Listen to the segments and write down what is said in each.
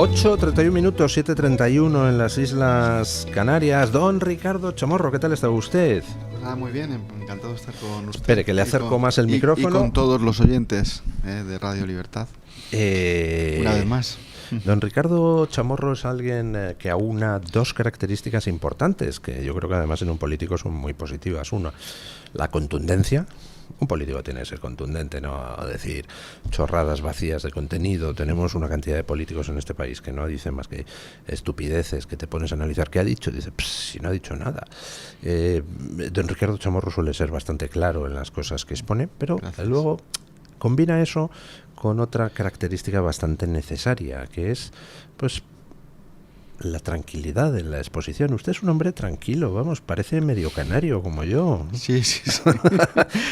8:31 minutos, 7:31 en las Islas Canarias. Don Ricardo Chamorro, ¿qué tal está usted? Muy bien, encantado de estar con usted. Espere, que le acerco más el micrófono. Y con todos los oyentes de Radio Libertad. Una vez más. Don Ricardo Chamorro es alguien que aúna dos características importantes, que yo creo que además en un político son muy positivas. Una, la contundencia. Un político tiene que ser contundente, no decir chorradas vacías de contenido. Tenemos una cantidad de políticos en este país que no dicen más que estupideces, que te pones a analizar qué ha dicho, y dices, si no ha dicho nada. Don Ricardo Chamorro suele ser bastante claro en las cosas que expone, pero luego combina eso con otra característica bastante necesaria, que es, pues, la tranquilidad en la exposición. Usted es un hombre tranquilo, vamos, parece medio canario como yo. Sí.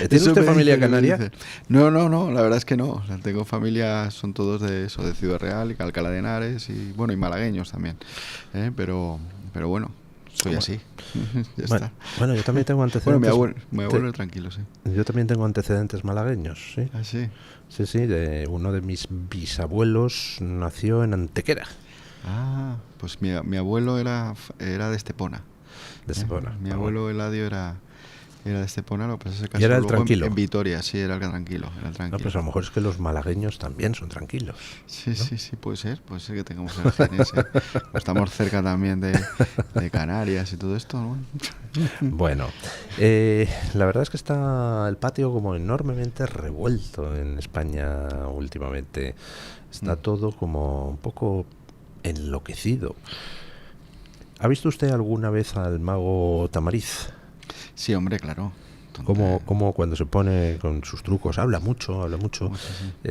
¿Tiene usted familia canaria? No, la verdad es que no. Tengo familia, son todos de Ciudad Real y Alcalá de Henares y malagueños también. Pero bueno, soy así. Ya está. Bueno, yo también tengo antecedentes. Bueno, mi abuelo es tranquilo, sí. Yo también tengo antecedentes malagueños, sí. ¿Ah, sí? Sí, uno de mis bisabuelos nació en Antequera. Pues mi abuelo era de Estepona. De Estepona. Mi abuelo Eladio era de Estepona, lo que pasa es que casó era el luego tranquilo. En Vitoria, sí, era el tranquilo. No, pues a lo mejor es que los malagueños también son tranquilos. Sí, ¿no? Sí, puede ser que tengamos el gen ese. Estamos cerca también de Canarias y todo esto, ¿no? Bueno, la verdad es que está el patio como enormemente revuelto en España últimamente. Está todo como un poco enloquecido. ¿Ha visto usted alguna vez al mago Tamariz? Sí, hombre, claro. Como cuando se pone con sus trucos, habla mucho, Sí.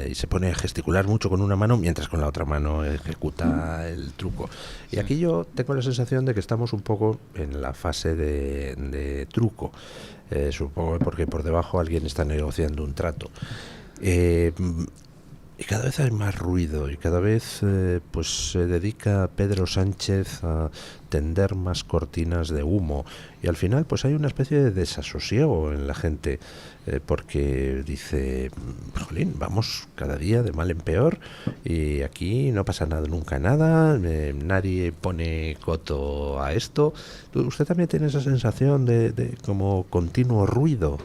Y se pone a gesticular mucho con una mano mientras con la otra mano ejecuta el truco. Y aquí yo tengo la sensación de que estamos un poco en la fase de truco, supongo porque por debajo alguien está negociando un trato. Y cada vez hay más ruido y cada vez pues se dedica Pedro Sánchez a tender más cortinas de humo y al final pues hay una especie de desasosiego en la gente porque dice, jolín, vamos cada día de mal en peor y aquí no pasa nunca nada, nadie pone coto a esto. ¿Usted también tiene esa sensación de como continuo ruido?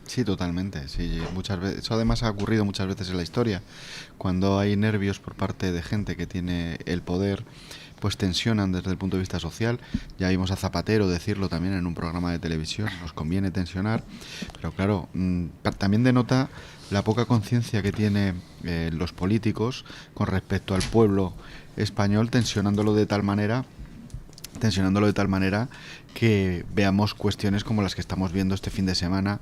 Sí, totalmente. Sí, muchas veces. Eso además ha ocurrido muchas veces en la historia. Cuando hay nervios por parte de gente que tiene el poder, pues tensionan desde el punto de vista social. Ya vimos a Zapatero decirlo también en un programa de televisión. Nos conviene tensionar, pero claro, también denota la poca conciencia que tienen los políticos con respecto al pueblo español, tensionándolo de tal manera que veamos cuestiones como las que estamos viendo este fin de semana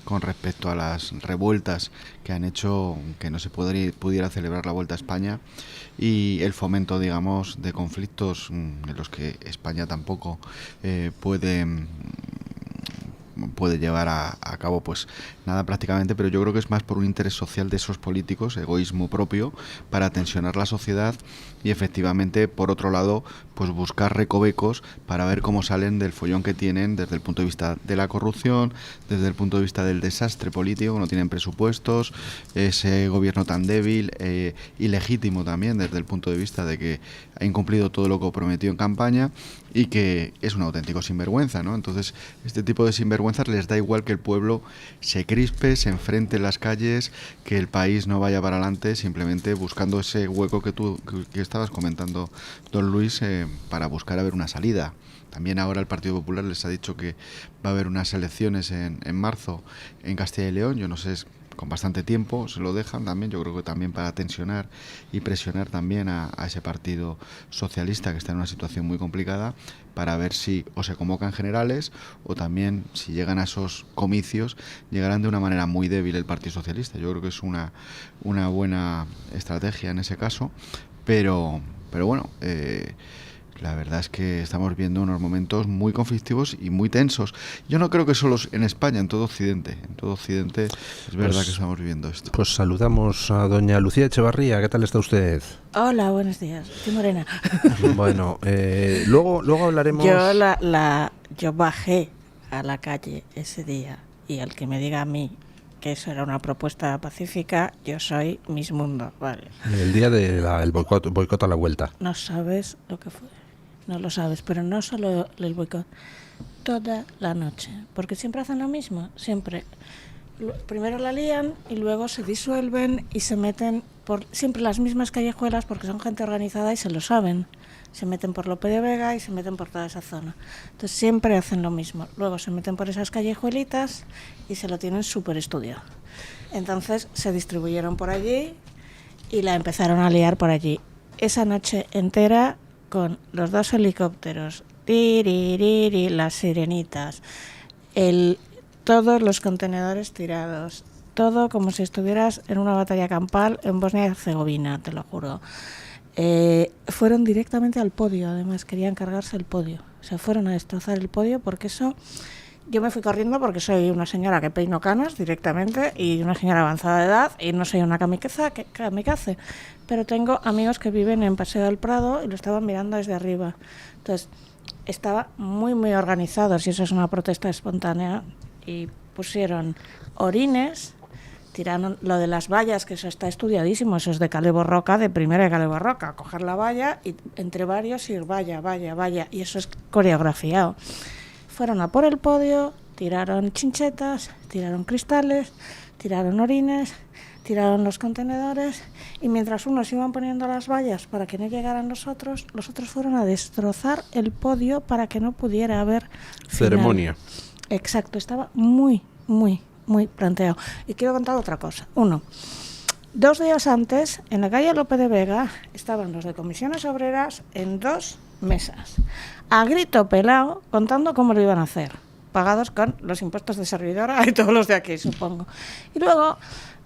con respecto a las revueltas que han hecho que no se pudiera celebrar la Vuelta a España y el fomento, digamos, de conflictos en los que España tampoco puede llevar a cabo pues nada prácticamente, pero yo creo que es más por un interés social de esos políticos, egoísmo propio, para tensionar la sociedad y efectivamente, por otro lado, pues buscar recovecos para ver cómo salen del follón que tienen desde el punto de vista de la corrupción, desde el punto de vista del desastre político, no tienen presupuestos, ese gobierno tan débil, ilegítimo también desde el punto de vista de que ha incumplido todo lo que prometió en campaña y que es un auténtico sinvergüenza, ¿no? Entonces, este tipo de sinvergüenzas les da igual que el pueblo se crispe, se enfrente en las calles, que el país no vaya para adelante, simplemente buscando ese hueco que estabas comentando, don Luis, para buscar a ver una salida. También ahora el Partido Popular les ha dicho que va a haber unas elecciones en marzo en Castilla y León. Yo no sé, con bastante tiempo se lo dejan también, yo creo que también para tensionar y presionar también a ese partido socialista que está en una situación muy complicada, para ver si o se convocan generales o también si llegan a esos comicios llegarán de una manera muy débil el Partido Socialista. Yo creo que es una buena estrategia en ese caso, pero bueno, la verdad es que estamos viendo unos momentos muy conflictivos y muy tensos. Yo no creo que solo en España, en todo Occidente. En todo Occidente es verdad que estamos viviendo esto. Pues saludamos a doña Lucía Echevarría. ¿Qué tal está usted? Hola, buenos días. Estoy morena. Bueno, luego hablaremos... Yo bajé a la calle ese día y al que me diga a mí que eso era una propuesta pacífica, yo soy Miss Mundo, vale. El día del boicot a la vuelta. No sabes lo que fue, no lo sabes, pero no solo el boicot, toda la noche, porque siempre hacen lo mismo, siempre. Primero la lían y luego se disuelven y se meten por siempre las mismas callejuelas porque son gente organizada y se lo saben. Se meten por Lope de Vega y se meten por toda esa zona. Entonces siempre hacen lo mismo. Luego se meten por esas callejuelitas y se lo tienen súper estudiado. Entonces se distribuyeron por allí y la empezaron a liar por allí. Esa noche entera con los 2 helicópteros, las sirenitas, todos los contenedores tirados, todo como si estuvieras en una batalla campal en Bosnia y Herzegovina, te lo juro. Fueron directamente al podio, además querían cargarse el podio, o sea, fueron a destrozar el podio porque eso, yo me fui corriendo porque soy una señora que peino canas directamente y una señora avanzada de edad y no soy una kamikaze, pero tengo amigos que viven en Paseo del Prado y lo estaban mirando desde arriba, entonces estaba muy muy organizado, si eso es una protesta espontánea, y pusieron orines. Tiraron lo de las vallas, que eso está estudiadísimo, eso es de Calebo Roca, de primera de Calebo Roca, coger la valla y entre varios ir valla, y eso es coreografiado. Fueron a por el podio, tiraron chinchetas, tiraron cristales, tiraron orines, tiraron los contenedores y mientras unos iban poniendo las vallas para que no llegaran los otros fueron a destrozar el podio para que no pudiera haber ceremonia. Exacto, estaba muy planteado. Y quiero contar otra cosa. 1. 2 días antes, en la calle Lope de Vega, estaban los de Comisiones Obreras en 2 mesas, a grito pelado, contando cómo lo iban a hacer, pagados con los impuestos de servidora y todos los de aquí, supongo. Y luego,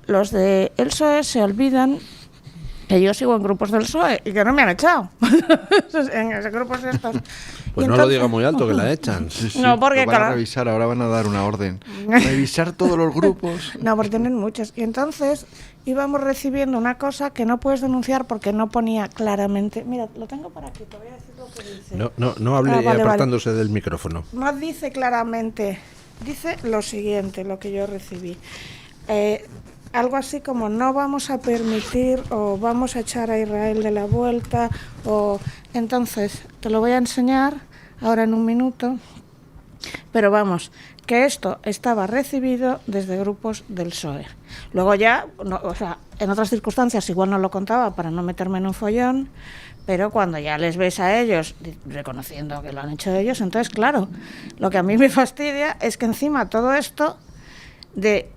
los de el PSOE se olvidan que yo sigo en grupos del PSOE y que no me han echado en esos grupos estos. Pues y no entonces, lo diga muy alto, que la echan. Sí, no, porque lo van a revisar, ahora van a dar una orden. Revisar todos los grupos. No, porque tienen muchos. Y entonces íbamos recibiendo una cosa que no puedes denunciar porque no ponía claramente. Mira, lo tengo por aquí, te voy a decir lo que dice. No hable vale, apartándose del micrófono. No dice claramente, dice lo siguiente, lo que yo recibí. Algo así como no vamos a permitir o vamos a echar a Israel de la vuelta o entonces te lo voy a enseñar ahora en un minuto, pero vamos, que esto estaba recibido desde grupos del PSOE. Luego ya, no, o sea, en otras circunstancias igual no lo contaba para no meterme en un follón, pero cuando ya les ves a ellos reconociendo que lo han hecho ellos, entonces claro, lo que a mí me fastidia es que encima todo esto de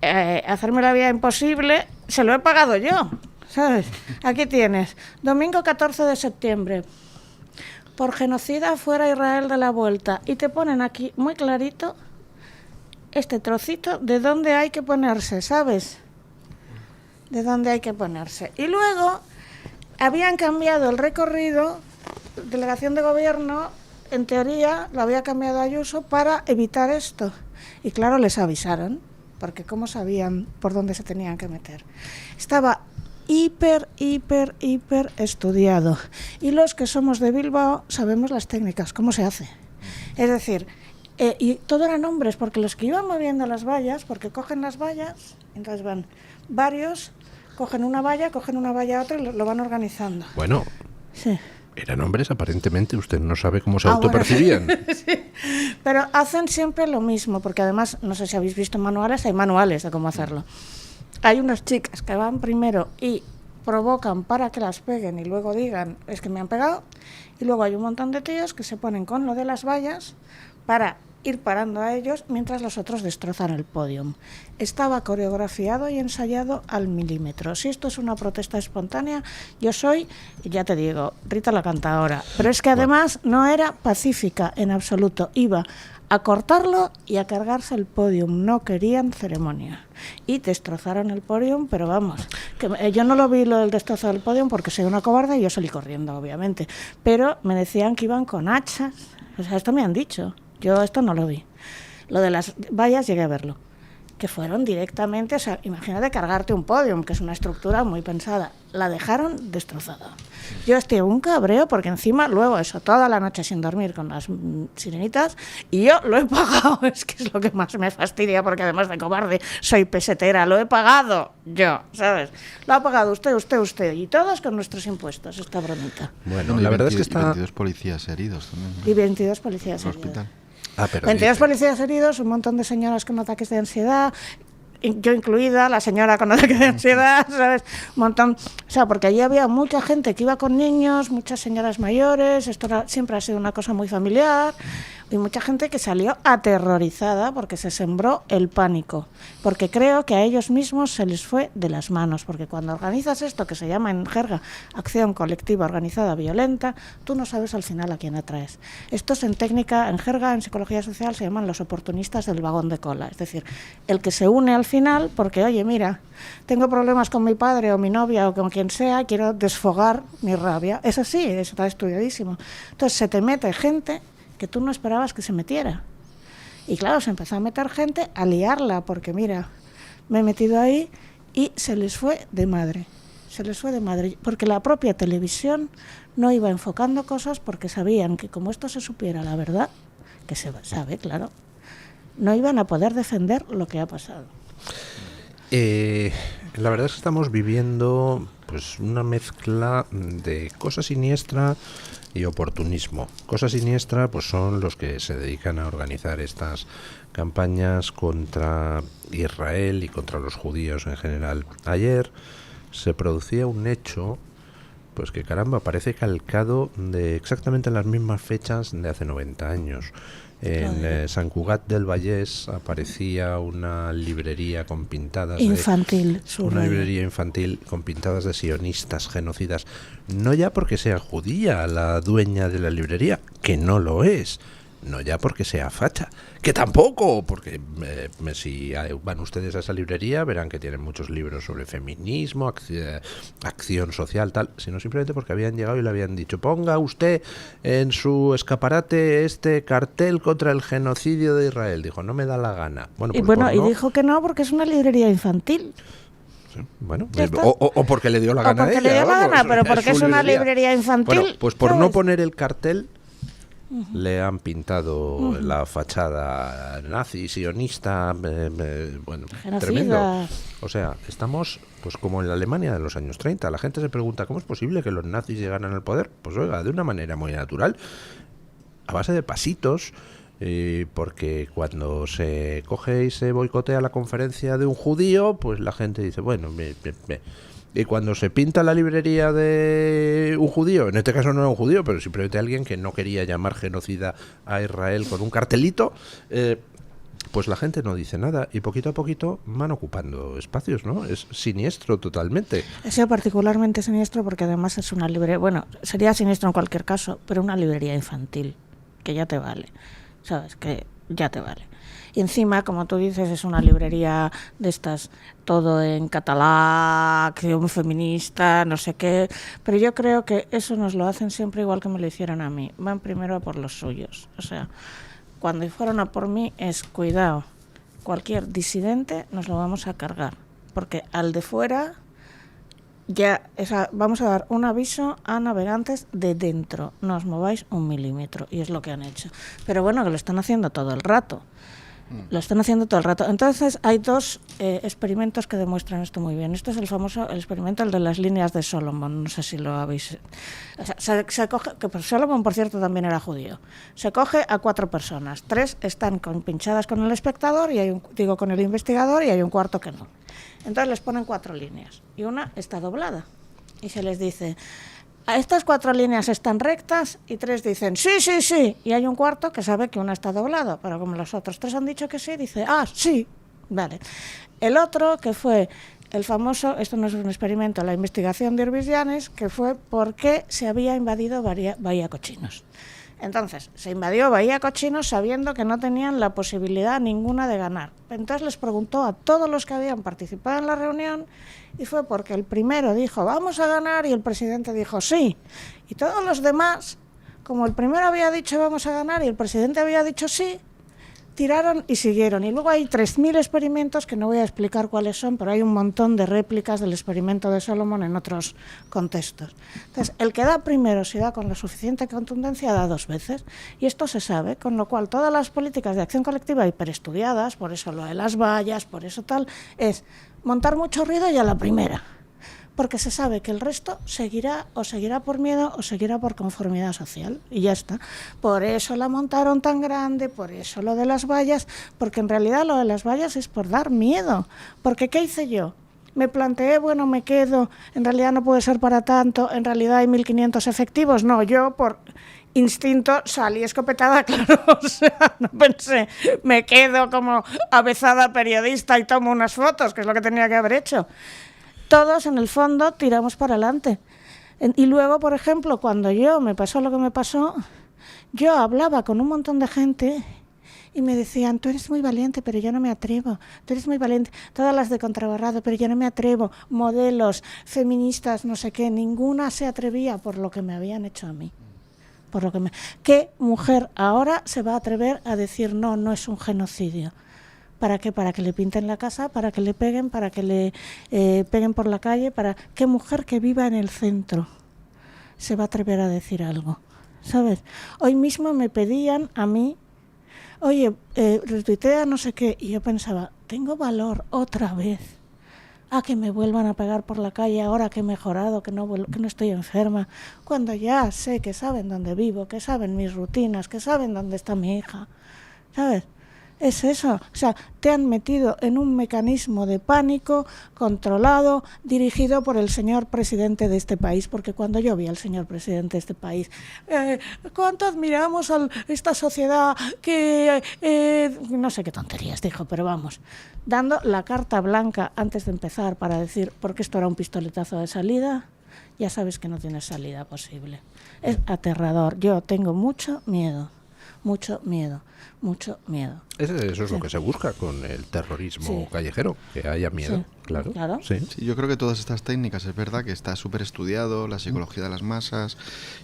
hacerme la vida imposible, se lo he pagado yo, ¿sabes? Aquí tienes, domingo 14 de septiembre, por genocida fuera Israel de la vuelta, y te ponen aquí muy clarito este trocito de dónde hay que ponerse, ¿sabes? De dónde hay que ponerse. Y luego habían cambiado el recorrido, delegación de gobierno, en teoría lo había cambiado Ayuso para evitar esto. Y claro, les avisaron, porque cómo sabían por dónde se tenían que meter. Estaba hiper estudiado. Y los que somos de Bilbao sabemos las técnicas, cómo se hace. Es decir, y todo eran hombres, porque los que iban moviendo las vallas, porque cogen las vallas, entonces van varios, cogen una valla a otra y lo van organizando. Bueno, sí. Eran hombres, aparentemente, usted no sabe cómo se autopercibían. Bueno. Sí. Pero hacen siempre lo mismo, porque además, no sé si habéis visto manuales, hay manuales de cómo hacerlo. Hay unas chicas que van primero y provocan para que las peguen y luego digan, es que me han pegado, y luego hay un montón de tíos que se ponen con lo de las vallas para ir parando a ellos mientras los otros destrozan el podium. Estaba coreografiado y ensayado al milímetro. Si esto es una protesta espontánea, yo soy, ya te digo, Rita la cantadora. Pero es que además no era pacífica en absoluto. Iba a cortarlo y a cargarse el podium. No querían ceremonia. Y destrozaron el podium, pero vamos, que yo no lo vi lo del destrozo del podium porque soy una cobarde y yo salí corriendo, obviamente. Pero me decían que iban con hachas. O sea, esto me han dicho. Yo esto no lo vi. Lo de las vallas llegué a verlo. que fueron directamente, o sea, imagínate cargarte un podium, que es una estructura muy pensada, la dejaron destrozada. Yo estoy un cabreo porque encima luego eso, toda la noche sin dormir con las sirenitas, y yo lo he pagado, es que es lo que más me fastidia, porque además de cobarde soy pesetera, lo he pagado yo, ¿sabes? Lo ha pagado usted, y todos con nuestros impuestos, esta bromita. Bueno, la verdad es que está... 22 policías heridos también, ¿no? Y 22 policías En el heridos. hospital. 22 policías heridos, un montón de señoras con ataques de ansiedad, yo incluida, la señora con ataque de ansiedad, ¿sabes? Un montón, o sea, porque allí había mucha gente que iba con niños, muchas señoras mayores, siempre ha sido una cosa muy familiar, y mucha gente que salió aterrorizada porque se sembró el pánico, porque creo que a ellos mismos se les fue de las manos, porque cuando organizas esto, que se llama en jerga acción colectiva organizada violenta, tú no sabes al final a quién atraes. Estos en técnica, en jerga, en psicología social, se llaman los oportunistas del vagón de cola, es decir, el que se une al final porque, oye, mira, tengo problemas con mi padre o mi novia o con quien sea, quiero desfogar mi rabia. Es así, eso está estudiadísimo. Entonces se te mete gente que tú no esperabas que se metiera. Y claro, se empezó a meter gente a liarla, porque mira, me he metido ahí y se les fue de madre. Se les fue de madre, porque la propia televisión no iba enfocando cosas porque sabían que como esto se supiera la verdad, que se sabe, claro, no iban a poder defender lo que ha pasado. La verdad es que estamos viviendo pues una mezcla de cosa siniestra y oportunismo. Cosa siniestra pues son los que se dedican a organizar estas campañas contra Israel y contra los judíos en general. Ayer se producía un hecho pues que caramba, parece calcado de exactamente las mismas fechas de hace 90 años. En San Cugat del Vallès aparecía una librería con pintadas infantil, una librería infantil con pintadas de sionistas genocidas, no ya porque sea judía la dueña de la librería, que no lo es, no ya porque sea facha, que tampoco, porque si van ustedes a esa librería verán que tienen muchos libros sobre feminismo, acción social, tal, sino simplemente porque habían llegado y le habían dicho, ponga usted en su escaparate este cartel contra el genocidio de Israel. Dijo, no me da la gana. Bueno, pues y dijo que no porque es una librería infantil. Sí, bueno, o porque le dio la gana. O porque le dio la gana, pero porque es una librería infantil. Bueno, pues por no poner el cartel le han pintado la fachada nazi, sionista, bueno, genocida. Tremendo. O sea, estamos pues como en la Alemania de los años 30. La gente se pregunta, ¿cómo es posible que los nazis llegaran al poder? Pues oiga, de una manera muy natural, a base de pasitos, porque cuando se coge y se boicotea la conferencia de un judío, pues la gente dice, bueno, y cuando se pinta la librería de un judío, en este caso no era un judío, pero simplemente alguien que no quería llamar genocida a Israel con un cartelito, pues la gente no dice nada y poquito a poquito van ocupando espacios, ¿no? Es siniestro totalmente. Ha sido particularmente siniestro porque además es una librería, bueno, sería siniestro en cualquier caso, pero una librería infantil, que ya te vale, ¿sabes? Que ya te vale. Y encima, como tú dices, es una librería de estas, todo en catalán, acción feminista, no sé qué, pero yo creo que eso nos lo hacen siempre igual que me lo hicieron a mí, van primero a por los suyos, o sea, cuando fueron a por mí es, cuidado, cualquier disidente nos lo vamos a cargar, porque al de fuera ya vamos a dar un aviso a navegantes de dentro, no os mováis un milímetro, y es lo que han hecho, pero bueno, que lo están haciendo todo el rato. Lo están haciendo todo el rato. Entonces hay dos experimentos que demuestran esto muy bien. Este es el experimento, el de las líneas de Solomon. No sé si lo habéis... O sea, se coge, que Solomon, por cierto, también era judío. Se coge a 4 personas. 3 están pinchadas con el espectador, con el investigador, y hay un cuarto que no. Entonces les ponen 4 líneas. Y una está doblada. Y se les dice... Estas 4 líneas están rectas y 3 dicen sí, sí, sí, y hay un cuarto que sabe que una está doblada, pero como los otros 3 han dicho que sí, dice sí, vale. El otro, que fue el famoso, esto no es un experimento, la investigación de Urbis-Llanes, que fue por qué se había invadido Bahía Cochinos. Entonces, se invadió Bahía Cochinos sabiendo que no tenían la posibilidad ninguna de ganar. Entonces les preguntó a todos los que habían participado en la reunión y fue porque el primero dijo, vamos a ganar, y el presidente dijo, sí. Y todos los demás, como el primero había dicho, vamos a ganar, y el presidente había dicho, sí, tiraron y siguieron. Y luego hay 3.000 experimentos que no voy a explicar cuáles son, pero hay un montón de réplicas del experimento de Solomon en otros contextos. Entonces, el que da primero, si da con la suficiente contundencia, da 2 veces. Y esto se sabe, con lo cual todas las políticas de acción colectiva hiperestudiadas, por eso lo de las vallas, por eso tal, es montar mucho ruido y a la primera. Porque se sabe que el resto seguirá por miedo o seguirá por conformidad social y ya está. Por eso la montaron tan grande, por eso lo de las vallas, porque en realidad lo de las vallas es por dar miedo. Porque ¿qué hice yo? Me planteé, bueno, me quedo, en realidad no puede ser para tanto, en realidad hay 1.500 efectivos. No, yo por instinto salí escopetada, claro, o sea, no pensé, me quedo como avezada periodista y tomo unas fotos, que es lo que tenía que haber hecho. Todos, en el fondo, tiramos para adelante. Y luego, por ejemplo, cuando me pasó lo que me pasó, yo hablaba con un montón de gente y me decían, tú eres muy valiente, pero yo no me atrevo. Tú eres muy valiente. Todas las de contrabarrado, pero yo no me atrevo. Modelos, feministas, no sé qué, ninguna se atrevía por lo que me habían hecho a mí. ¿Qué mujer ahora se va a atrever a decir, no, no es un genocidio? ¿Para qué? Para que le pinten la casa, para que le peguen, para que le peguen por la calle. ¿Qué mujer que viva en el centro se va a atrever a decir algo? ¿Sabes? Hoy mismo me pedían a mí, oye, retuitea no sé qué, y yo pensaba, tengo valor otra vez a que me vuelvan a pegar por la calle ahora que he mejorado, que no estoy enferma, cuando ya sé que saben dónde vivo, que saben mis rutinas, que saben dónde está mi hija, ¿sabes? Es eso, o sea, te han metido en un mecanismo de pánico controlado, dirigido por el señor presidente de este país, porque cuando yo vi al señor presidente de este país, ¿cuánto admiramos a esta sociedad que, no sé qué tonterías dijo, pero vamos, dando la carta blanca antes de empezar para decir, porque esto era un pistoletazo de salida, ya sabes que no tienes salida posible. Es aterrador, yo tengo mucho miedo. Mucho miedo. Eso es lo que se busca con el terrorismo callejero, que haya miedo, claro. Sí, yo creo que todas estas técnicas, es verdad que está súper estudiado, la psicología de las masas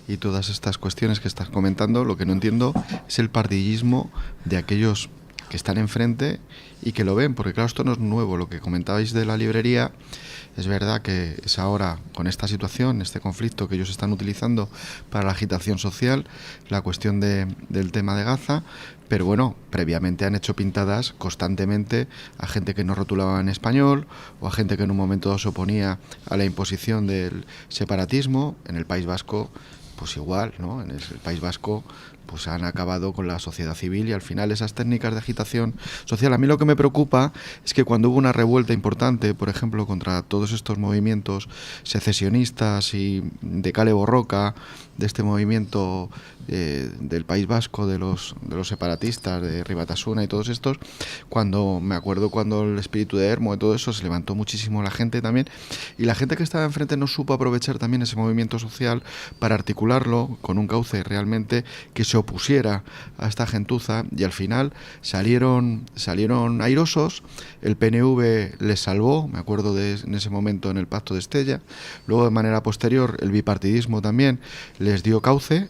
y todas estas cuestiones que estás comentando. Lo que no entiendo es el pardillismo de aquellos que están enfrente y que lo ven, porque claro, esto no es nuevo. Lo que comentabais de la librería, es verdad que es ahora, con esta situación, este conflicto que ellos están utilizando para la agitación social, la cuestión del tema de Gaza, pero bueno, previamente han hecho pintadas constantemente a gente que no rotulaba en español o a gente que en un momento se oponía a la imposición del separatismo. En el País Vasco, pues igual, ¿no? En el País Vasco pues han acabado con la sociedad civil y al final esas técnicas de agitación social. A mí lo que me preocupa es que cuando hubo una revuelta importante, por ejemplo, contra todos estos movimientos secesionistas y de Kale Borroka, de este movimiento del País Vasco, de los separatistas, de Rui Batasuna y todos estos, me acuerdo cuando el espíritu de Hermo y todo eso, se levantó muchísimo la gente también, y la gente que estaba enfrente no supo aprovechar también ese movimiento social para articularlo con un cauce realmente que se opusiera a esta gentuza, y al final salieron airosos. El PNV les salvó, me acuerdo en ese momento en el Pacto de Estella. Luego, de manera posterior, el bipartidismo también les dio cauce,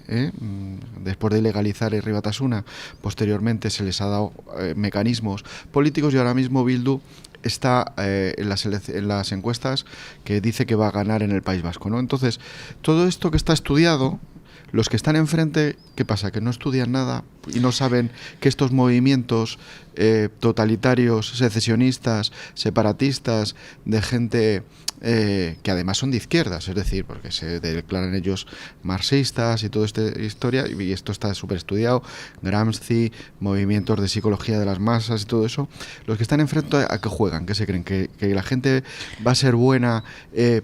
después de ilegalizar el Rui Batasuna. Posteriormente se les ha dado mecanismos políticos, y ahora mismo Bildu está en las encuestas que dice que va a ganar en el País Vasco, ¿no? Entonces, todo esto que está estudiado, los que están enfrente, ¿qué pasa? Que no estudian nada y no saben que estos movimientos totalitarios, secesionistas, separatistas, de gente que además son de izquierdas, es decir, porque se declaran ellos marxistas y toda esta historia, y esto está súper estudiado, Gramsci, movimientos de psicología de las masas y todo eso. Los que están enfrente, ¿a qué juegan? ¿Qué se creen? ¿Que la gente va a ser buena?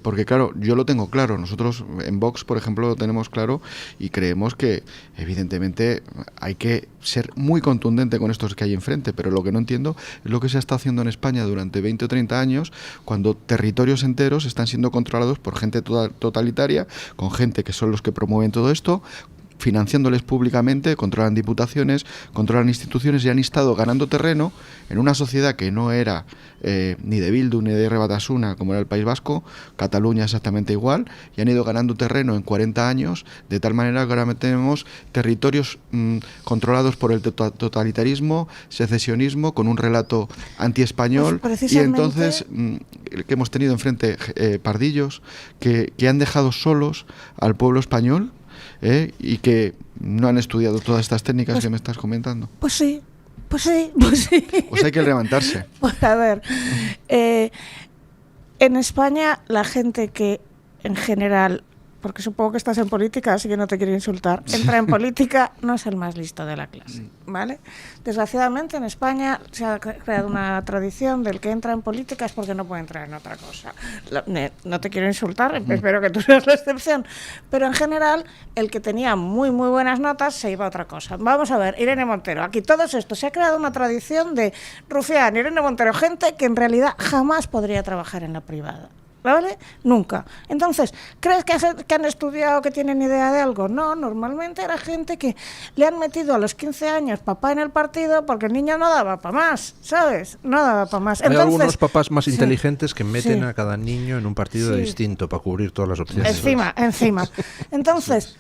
Porque claro, yo lo tengo claro, nosotros en Vox, por ejemplo, lo tenemos claro, y creemos que evidentemente hay que ser muy contundente con estos que hay enfrente, pero lo que no entiendo es lo que se ha estado haciendo en España durante 20 o 30 años, cuando territorios enteros están siendo controlados por gente totalitaria, con gente que son los que promueven todo esto, financiándoles públicamente, controlan diputaciones, controlan instituciones y han estado ganando terreno en una sociedad que no era ni de Bildu ni de RB Batasuna, como era el País Vasco, Cataluña exactamente igual, y han ido ganando terreno en 40 años, de tal manera que ahora tenemos territorios controlados por el totalitarismo, secesionismo, con un relato antiespañol, Pues y entonces que hemos tenido enfrente pardillos que han dejado solos al pueblo español, y que no han estudiado todas estas técnicas que me estás comentando. Pues sí. Pues hay que levantarse. Pues a ver, en España la gente que en general, porque supongo que estás en política, así que no te quiero insultar, entra en política no es el más listo de la clase, ¿vale? Desgraciadamente en España se ha creado una tradición del que entra en política es porque no puede entrar en otra cosa. No te quiero insultar, espero que tú seas la excepción, pero en general el que tenía muy buenas notas se iba a otra cosa. Vamos a ver, Irene Montero, aquí todos estos, se ha creado una tradición de Rufián, Irene Montero, gente que en realidad jamás podría trabajar en la privada. ¿Vale? Nunca. Entonces, ¿crees que han estudiado, que tienen idea de algo? No, normalmente era gente que le han metido a los 15 años papá en el partido porque el niño no daba para más, ¿sabes? No daba para más. Hay algunos papás más inteligentes que meten sí. a cada niño en un partido distinto para cubrir todas las opciones. Encima. Entonces,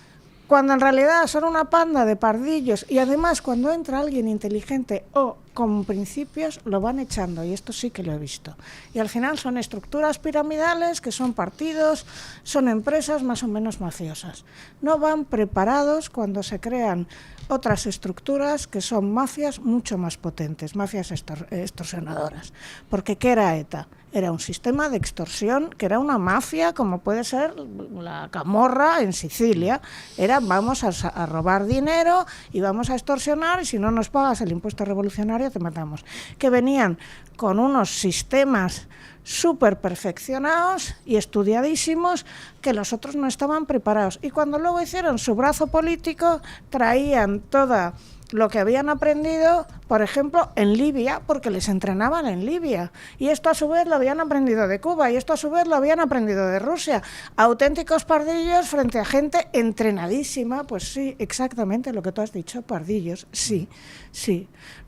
cuando en realidad son una panda de pardillos y además cuando entra alguien inteligente o con principios lo van echando, y esto sí que lo he visto. Y al final son estructuras piramidales que son partidos, son empresas más o menos mafiosas. No van preparados cuando se crean otras estructuras que son mafias mucho más potentes, mafias extorsionadoras. Porque ¿qué era ETA? Era un sistema de extorsión, que era una mafia, como puede ser la Camorra en Sicilia. Era vamos a robar dinero y vamos a extorsionar, y si no nos pagas el impuesto revolucionario te matamos. Que venían con unos sistemas súper perfeccionados y estudiadísimos que los otros no estaban preparados. Y cuando luego hicieron su brazo político, traían toda lo que habían aprendido, por ejemplo, en Libia, porque les entrenaban en Libia. Y esto a su vez lo habían aprendido de Cuba, y esto a su vez lo habían aprendido de Rusia. Auténticos pardillos frente a gente entrenadísima. Pues sí, exactamente lo que tú has dicho, pardillos, sí.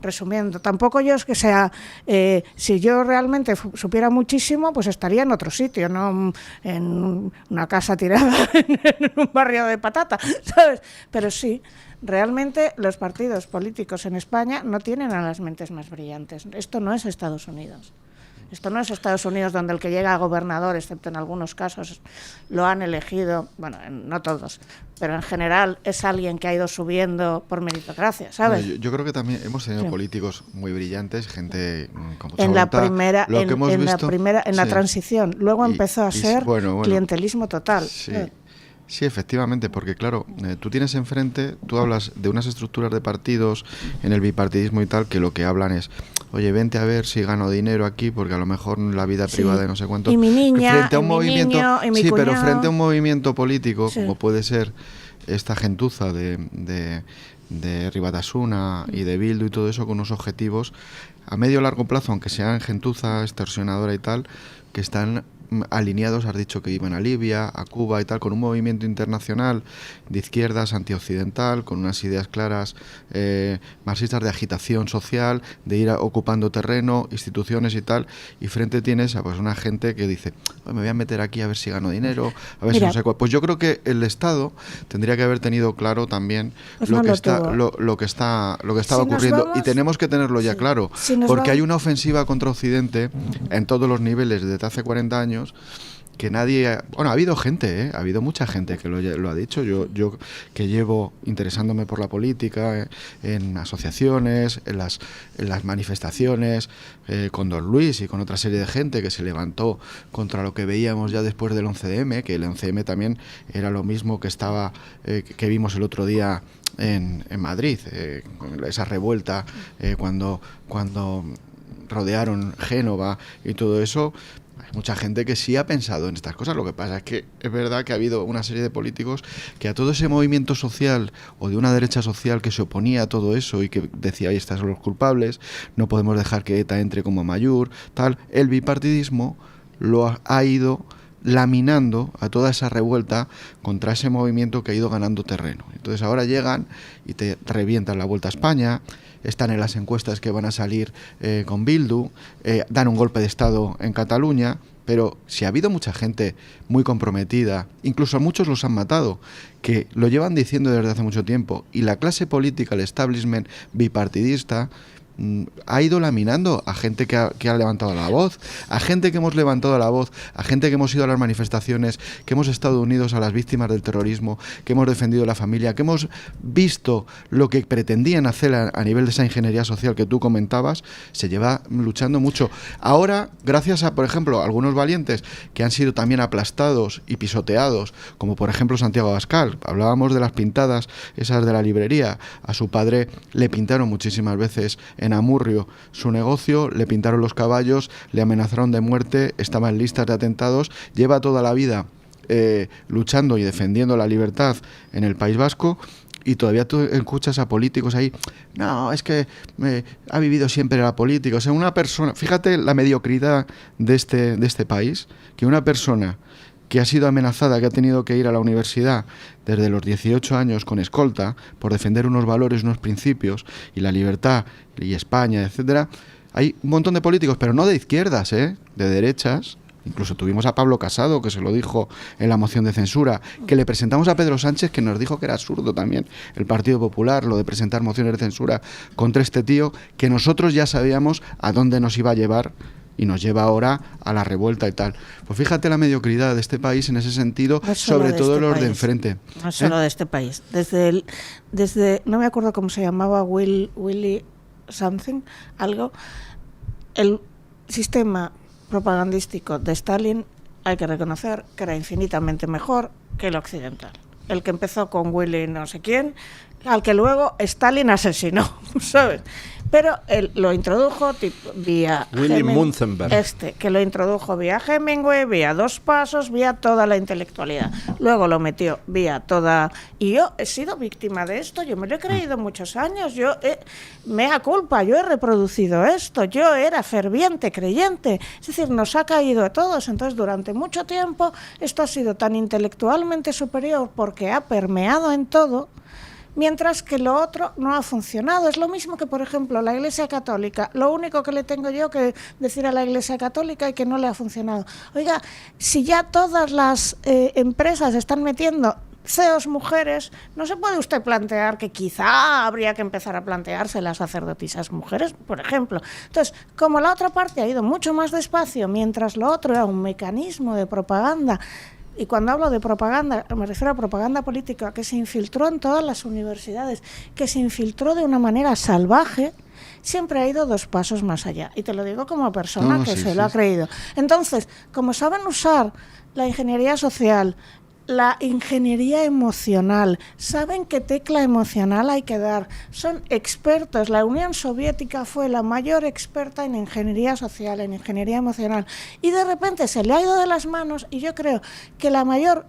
Resumiendo, tampoco yo es que sea, si yo realmente supiera muchísimo, pues estaría en otro sitio, no en una casa tirada en un barrio de patata, ¿sabes? Pero sí, realmente los partidos políticos en España no tienen a las mentes más brillantes. Esto no es Estados Unidos. Esto no es Estados Unidos, donde el que llega a gobernador, excepto en algunos casos, lo han elegido, bueno, no todos, pero en general es alguien que ha ido subiendo por meritocracia, ¿sabes? Bueno, yo creo que también hemos tenido políticos muy brillantes, gente con mucha en voluntad. En la transición. Luego empezó a ser clientelismo total. Sí, efectivamente, porque claro, tú tienes enfrente, tú hablas de unas estructuras de partidos en el bipartidismo y tal, que lo que hablan es, oye, vente a ver si gano dinero aquí, porque a lo mejor la vida privada y no sé cuánto. Y mi niña, frente a un movimiento, niño, y mi sí, cuñado. Pero frente a un movimiento político, como puede ser esta gentuza de Ribatasuna y de Bildu y todo eso, con unos objetivos a medio o largo plazo, aunque sean gentuza, extorsionadora y tal, que están alineados, has dicho que iban a Libia, a Cuba y tal, con un movimiento internacional de izquierdas, antioccidental, con unas ideas claras marxistas de agitación social, de ir ocupando terreno, instituciones y tal, y frente tienes a pues una gente que dice, me voy a meter aquí a ver si gano dinero, a ver si no sé cuál. Pues yo creo que el Estado tendría que haber tenido claro también lo que estaba ocurriendo, y tenemos que tenerlo ya claro, porque hay una ofensiva contra Occidente en todos los niveles desde hace 40 años, que nadie... Bueno, ha habido gente, ha habido mucha gente que lo ha dicho. Yo que llevo interesándome por la política, en asociaciones, en las manifestaciones, con Don Luis y con otra serie de gente que se levantó contra lo que veíamos ya después del 11M, que el 11M también era lo mismo que estaba que vimos el otro día en Madrid, esa revuelta cuando rodearon Génova y todo eso. Hay mucha gente que sí ha pensado en estas cosas. Lo que pasa es que es verdad que ha habido una serie de políticos que a todo ese movimiento social o de una derecha social que se oponía a todo eso y que decía, ahí están los culpables, no podemos dejar que ETA entre como Amaiur, tal, el bipartidismo lo ha ido laminando a toda esa revuelta contra ese movimiento que ha ido ganando terreno. Entonces ahora llegan y te revientan la Vuelta a España, están en las encuestas que van a salir con Bildu, dan un golpe de Estado en Cataluña, pero si ha habido mucha gente muy comprometida, incluso a muchos los han matado, que lo llevan diciendo desde hace mucho tiempo, y la clase política, el establishment bipartidista, ha ido laminando a gente que ha levantado la voz, a gente que hemos levantado la voz, a gente que hemos ido a las manifestaciones, que hemos estado unidos a las víctimas del terrorismo, que hemos defendido la familia, que hemos visto lo que pretendían hacer a nivel de esa ingeniería social que tú comentabas. Se lleva luchando mucho. Ahora, gracias a, por ejemplo, algunos valientes que han sido también aplastados y pisoteados, como por ejemplo Santiago Abascal, hablábamos de las pintadas esas de la librería, a su padre le pintaron muchísimas veces en Amurrio su negocio, le pintaron los caballos, le amenazaron de muerte, estaba en listas de atentados, lleva toda la vida luchando y defendiendo la libertad en el País Vasco, y todavía tú escuchas a políticos ahí, no, es que ha vivido siempre la política. O sea, una persona, fíjate la mediocridad de este país, que una persona que ha sido amenazada, que ha tenido que ir a la universidad desde los 18 años con escolta por defender unos valores, unos principios y la libertad y España, etcétera. Hay un montón de políticos, pero no de izquierdas, de derechas. Incluso tuvimos a Pablo Casado, que se lo dijo en la moción de censura, que le presentamos a Pedro Sánchez, que nos dijo que era absurdo también el Partido Popular, lo de presentar mociones de censura contra este tío, que nosotros ya sabíamos a dónde nos iba a llevar y nos lleva ahora a la revuelta y tal. Pues fíjate la mediocridad de este país en ese sentido, no sobre todo los de enfrente. No solo de este país. Desde no me acuerdo cómo se llamaba, Willy something, algo. El sistema propagandístico de Stalin, hay que reconocer que era infinitamente mejor que el occidental. El que empezó con Willy no sé quién, al que luego Stalin asesinó, ¿sabes? Pero él lo introdujo vía Willy Munzenberg. Que lo introdujo vía Hemingway, vía Dos Pasos, vía toda la intelectualidad. Luego lo metió vía toda... Y yo he sido víctima de esto, yo me lo he creído muchos años, mea culpa, yo he reproducido esto, yo era ferviente creyente. Es decir, nos ha caído a todos. Entonces, durante mucho tiempo, esto ha sido tan intelectualmente superior porque ha permeado en todo, mientras que lo otro no ha funcionado. Es lo mismo que, por ejemplo, la Iglesia Católica. Lo único que le tengo yo que decir a la Iglesia Católica es que no le ha funcionado. Oiga, si ya todas las empresas están metiendo CEOs mujeres, ¿no se puede usted plantear que quizá habría que empezar a plantearse las sacerdotisas mujeres, por ejemplo? Entonces, como la otra parte ha ido mucho más despacio, mientras lo otro era un mecanismo de propaganda. Y cuando hablo de propaganda, me refiero a propaganda política que se infiltró en todas las universidades, que se infiltró de una manera salvaje, siempre ha ido 2 pasos más allá. Y te lo digo como persona que se lo ha creído. Entonces, como saben usar la ingeniería social, la ingeniería emocional, saben qué tecla emocional hay que dar, son expertos. La Unión Soviética fue la mayor experta en ingeniería social, en ingeniería emocional, y de repente se le ha ido de las manos. Y yo creo que la mayor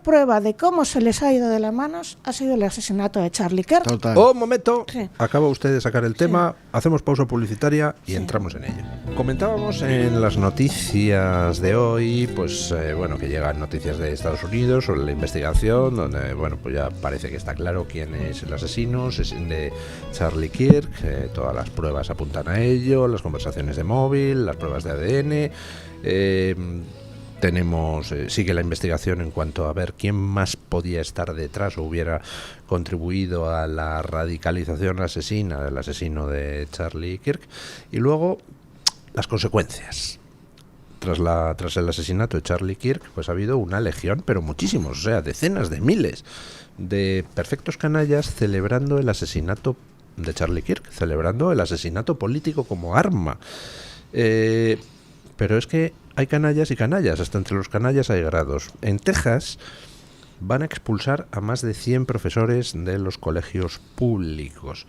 prueba de cómo se les ha ido de las manos ha sido el asesinato de Charlie Kirk. Total. Un momento, sí. Acaba usted de sacar el tema, sí. Hacemos pausa publicitaria y entramos en ello. Comentábamos en las noticias de hoy, pues que llegan noticias de Estados Unidos sobre la investigación, donde pues ya parece que está claro quién es el asesino de Charlie Kirk, todas las pruebas apuntan a ello, las conversaciones de móvil, las pruebas de ADN. Sigue la investigación en cuanto a ver quién más podía estar detrás o hubiera contribuido a la radicalización asesina del asesino de Charlie Kirk. Y luego las consecuencias. Tras el asesinato de Charlie Kirk, pues ha habido una legión, pero muchísimos, o sea, decenas de miles de perfectos canallas celebrando el asesinato de Charlie Kirk, celebrando el asesinato político como arma. Pero es que hay canallas y canallas, hasta entre los canallas hay grados. En Texas van a expulsar a más de 100 profesores de los colegios públicos.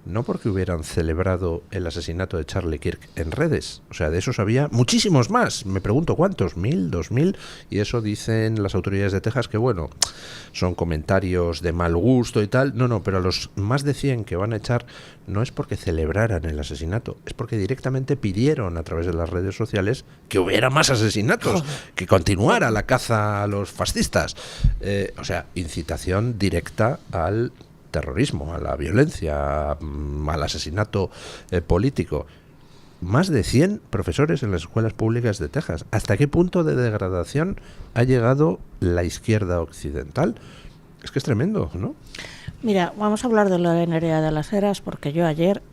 No porque hubieran celebrado el asesinato de Charlie Kirk en redes. O sea, de esos había muchísimos más. Me pregunto cuántos, 1000, 2000. Y eso dicen las autoridades de Texas que, son comentarios de mal gusto y tal. No, pero a los más de 100 que van a echar no es porque celebraran el asesinato, es porque directamente pidieron a través de las redes sociales que hubiera más asesinatos, que continuara la caza a los fascistas. O sea, incitación directa al terrorismo, a la violencia, al asesinato político. Más de 100 profesores en las escuelas públicas de Texas. ¿Hasta qué punto de degradación ha llegado la izquierda occidental? Es que es tremendo, ¿no? Mira, vamos a hablar de lo de Nerea de las Heras, porque yo ayer,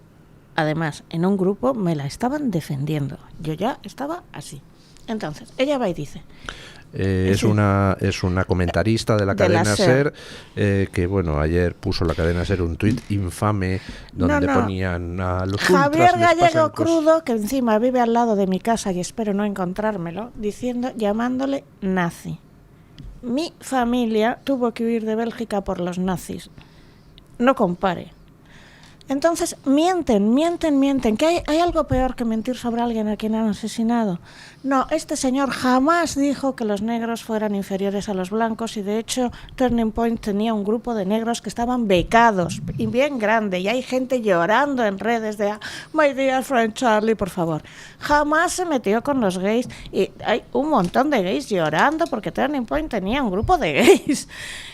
además, en un grupo me la estaban defendiendo. Yo ya estaba así. Entonces, ella va y dice... Es una comentarista de la cadena SER, que bueno, ayer puso la cadena SER un tuit infame donde ponían a los Javier ultras Gallego Crudo, que encima vive al lado de mi casa y espero no encontrármelo, llamándole nazi. Mi familia tuvo que huir de Bélgica por los nazis. No compare. Entonces, mienten. ¿Que hay algo peor que mentir sobre alguien a quien han asesinado? No, este señor jamás dijo que los negros fueran inferiores a los blancos, y de hecho Turning Point tenía un grupo de negros que estaban becados, y bien grande, y hay gente llorando en redes de My dear friend Charlie, por favor. Jamás se metió con los gays, y hay un montón de gays llorando porque Turning Point tenía un grupo de gays.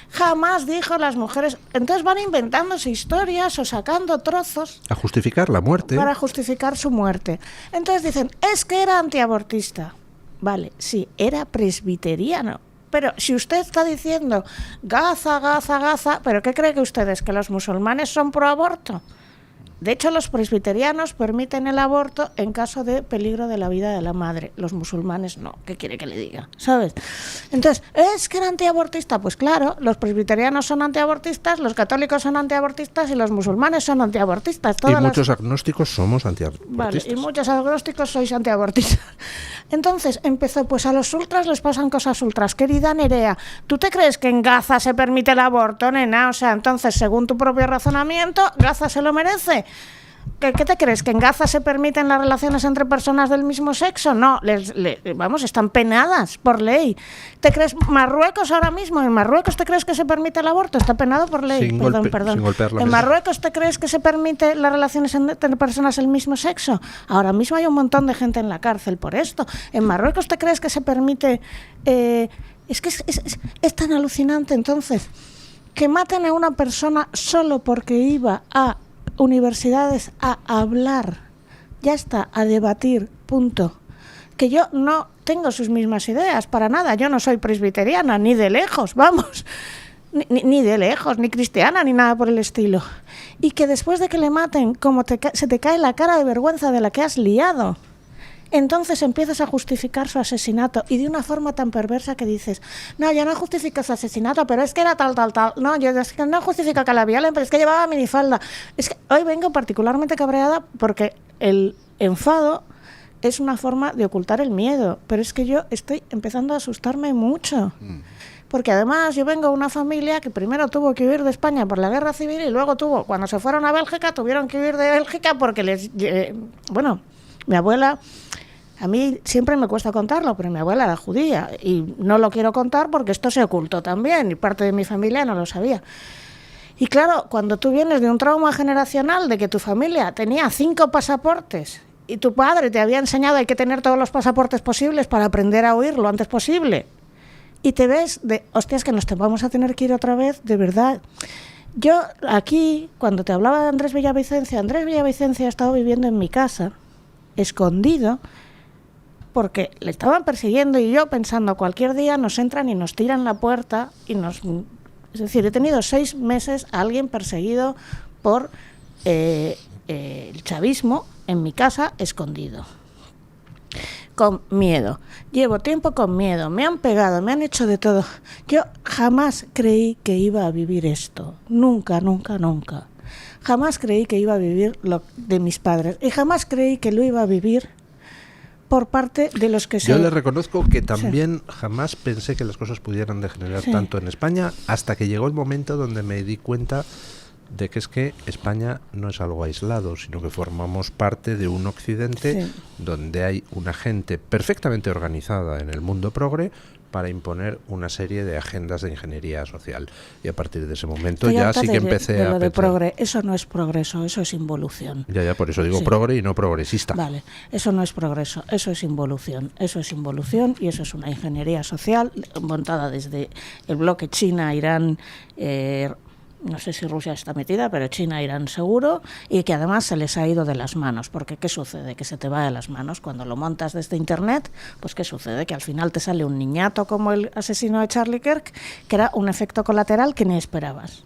Jamás dijo las mujeres. Entonces van inventándose historias o sacando trozos a justificar la muerte, para justificar su muerte. Entonces dicen, es que era antiabortista. Vale, sí, era presbiteriano. Pero si usted está diciendo Gaza, ¿pero qué cree que ustedes? ¿Que los musulmanes son pro aborto? De hecho, los presbiterianos permiten el aborto en caso de peligro de la vida de la madre. Los musulmanes no. ¿Qué quiere que le diga? ¿Sabes? Entonces, ¿es que era antiabortista? Pues claro, los presbiterianos son antiabortistas, los católicos son antiabortistas y los musulmanes son antiabortistas. Y muchos agnósticos somos antiabortistas. Vale, y muchos agnósticos sois antiabortistas. Entonces, empezó, pues a los ultras les pasan cosas ultras. Querida Nerea, ¿tú te crees que en Gaza se permite el aborto, nena? O sea, entonces, según tu propio razonamiento, ¿Gaza se lo merece? ¿Qué te crees? ¿Que en Gaza se permiten las relaciones entre personas del mismo sexo? No, están penadas por ley. ¿Te crees Marruecos ahora mismo? ¿En Marruecos te crees que se permite el aborto? Está penado por ley. Sin Perdón. ¿En Marruecos te crees que se permite las relaciones entre personas del mismo sexo? Ahora mismo hay un montón de gente en la cárcel por esto. ¿En Marruecos te crees que se permite? Es que es tan alucinante, entonces, que maten a una persona solo porque iba a universidades a hablar, ya está, a debatir, punto. Que yo no tengo sus mismas ideas, para nada, yo no soy presbiteriana, ni de lejos, vamos, ni de lejos, ni cristiana, ni nada por el estilo. Y que después de que le maten, como se te cae la cara de vergüenza de la que has liado, entonces empiezas a justificar su asesinato, y de una forma tan perversa que dices, no, yo no justifico su asesinato, pero es que era tal. No, yo es que no justifico que la violen, pero es que llevaba minifalda. Es que hoy vengo particularmente cabreada porque el enfado es una forma de ocultar el miedo, pero es que yo estoy empezando a asustarme mucho. Porque además yo vengo de una familia que primero tuvo que huir de España por la guerra civil, y luego cuando se fueron a Bélgica, tuvieron que huir de Bélgica porque mi abuela... A mí siempre me cuesta contarlo, pero mi abuela era judía y no lo quiero contar porque esto se ocultó también y parte de mi familia no lo sabía. Y claro, cuando tú vienes de un trauma generacional de que tu familia tenía 5 pasaportes y tu padre te había enseñado hay que tener todos los pasaportes posibles para aprender a huir lo antes posible, y te ves de, hostias, que nos vamos a tener que ir otra vez, de verdad. Yo aquí, cuando te hablaba de Andrés Villavicencia ha estado viviendo en mi casa, escondido, porque le estaban persiguiendo, y yo pensando, cualquier día nos entran y nos tiran la puerta y nos... Es decir, he tenido 6 meses a alguien perseguido por el chavismo en mi casa, escondido. Con miedo. Llevo tiempo con miedo. Me han pegado, me han hecho de todo. Yo jamás creí que iba a vivir esto. Nunca. Jamás creí que iba a vivir lo de mis padres. Y jamás creí que lo iba a vivir por parte de los que Yo le reconozco que también jamás pensé que las cosas pudieran degenerar tanto en España, hasta que llegó el momento donde me di cuenta de que es que España no es algo aislado, sino que formamos parte de un occidente donde hay una gente perfectamente organizada en el mundo progre, para imponer una serie de agendas de ingeniería social. Y a partir de ese momento Estoy ya harta sí que empecé de a lo de pensar. eso no es progreso, eso es involución. Ya, por eso digo Sí. progre y no progresista. Vale, eso no es progreso, eso es involución y eso es una ingeniería social montada desde el bloque China, Irán, no sé si Rusia está metida, pero China, Irán seguro, y que además se les ha ido de las manos, porque ¿qué sucede? Que se te va de las manos cuando lo montas desde Internet, pues ¿qué sucede? Que al final te sale un niñato como el asesino de Charlie Kirk, que era un efecto colateral que ni esperabas.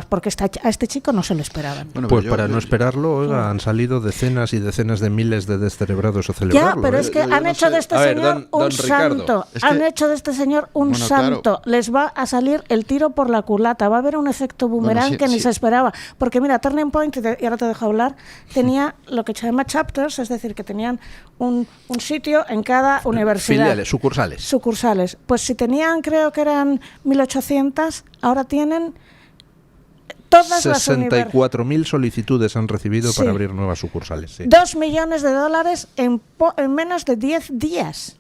Porque a este chico no se lo esperaban. Bueno, Pues pero para no esperarlo, oiga, han salido decenas y decenas de miles de descerebrados a Ya, celebrarlo. pero es que han no hecho sé. de este A ver, señor don un Ricardo. santo. Es que- Han hecho de este señor un Bueno, santo. claro. Les va a salir el tiro por la culata. Va a haber un efecto boomerang sí, que ni sí. se esperaba. Porque mira, Turning Point, y ahora te dejo hablar, tenía lo que se llama chapters, es decir, que tenían un sitio en cada universidad. Filiales, sucursales. Sucursales. Pues si tenían, creo que eran 1.800, ahora tienen todas las universidades. 64.000 solicitudes han recibido Sí. para abrir nuevas sucursales. Sí. 2 millones de dólares en menos de 10 días.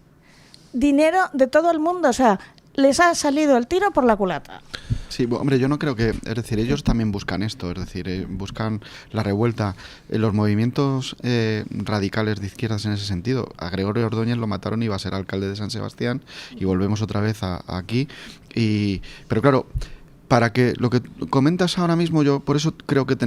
Dinero de todo el mundo. O sea, les ha salido el tiro por la culata. Sí, hombre, yo no creo que, es decir, ellos también buscan esto, es decir, buscan la revuelta. Los movimientos radicales de izquierdas en ese sentido, a Gregorio Ordóñez lo mataron y iba a ser alcalde de San Sebastián, y volvemos otra vez aquí. Pero claro, para que lo que comentas ahora mismo, yo por eso creo que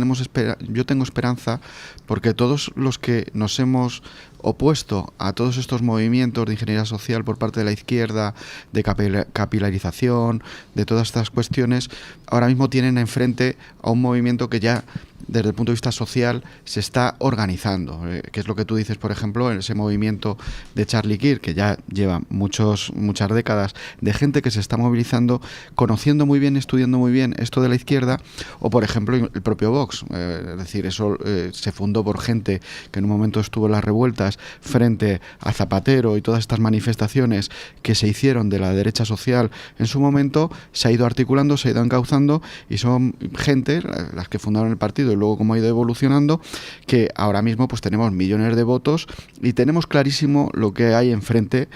yo tengo esperanza, porque todos los que nos hemos opuesto a todos estos movimientos de ingeniería social por parte de la izquierda, de capilarización, de todas estas cuestiones, ahora mismo tienen enfrente a un movimiento que ya desde el punto de vista social se está organizando, que es lo que tú dices, por ejemplo, en ese movimiento de Charlie Kirk, que ya lleva muchas décadas, de gente que se está movilizando, conociendo muy bien, estudiando muy bien esto de la izquierda, o por ejemplo el propio Vox, es decir, eso se fundó por gente que en un momento estuvo en las revueltas frente a Zapatero y todas estas manifestaciones que se hicieron de la derecha social en su momento, se ha ido articulando, se ha ido encauzando, y son gente, las que fundaron el partido y luego cómo ha ido evolucionando, que ahora mismo pues tenemos millones de votos y tenemos clarísimo lo que hay enfrente,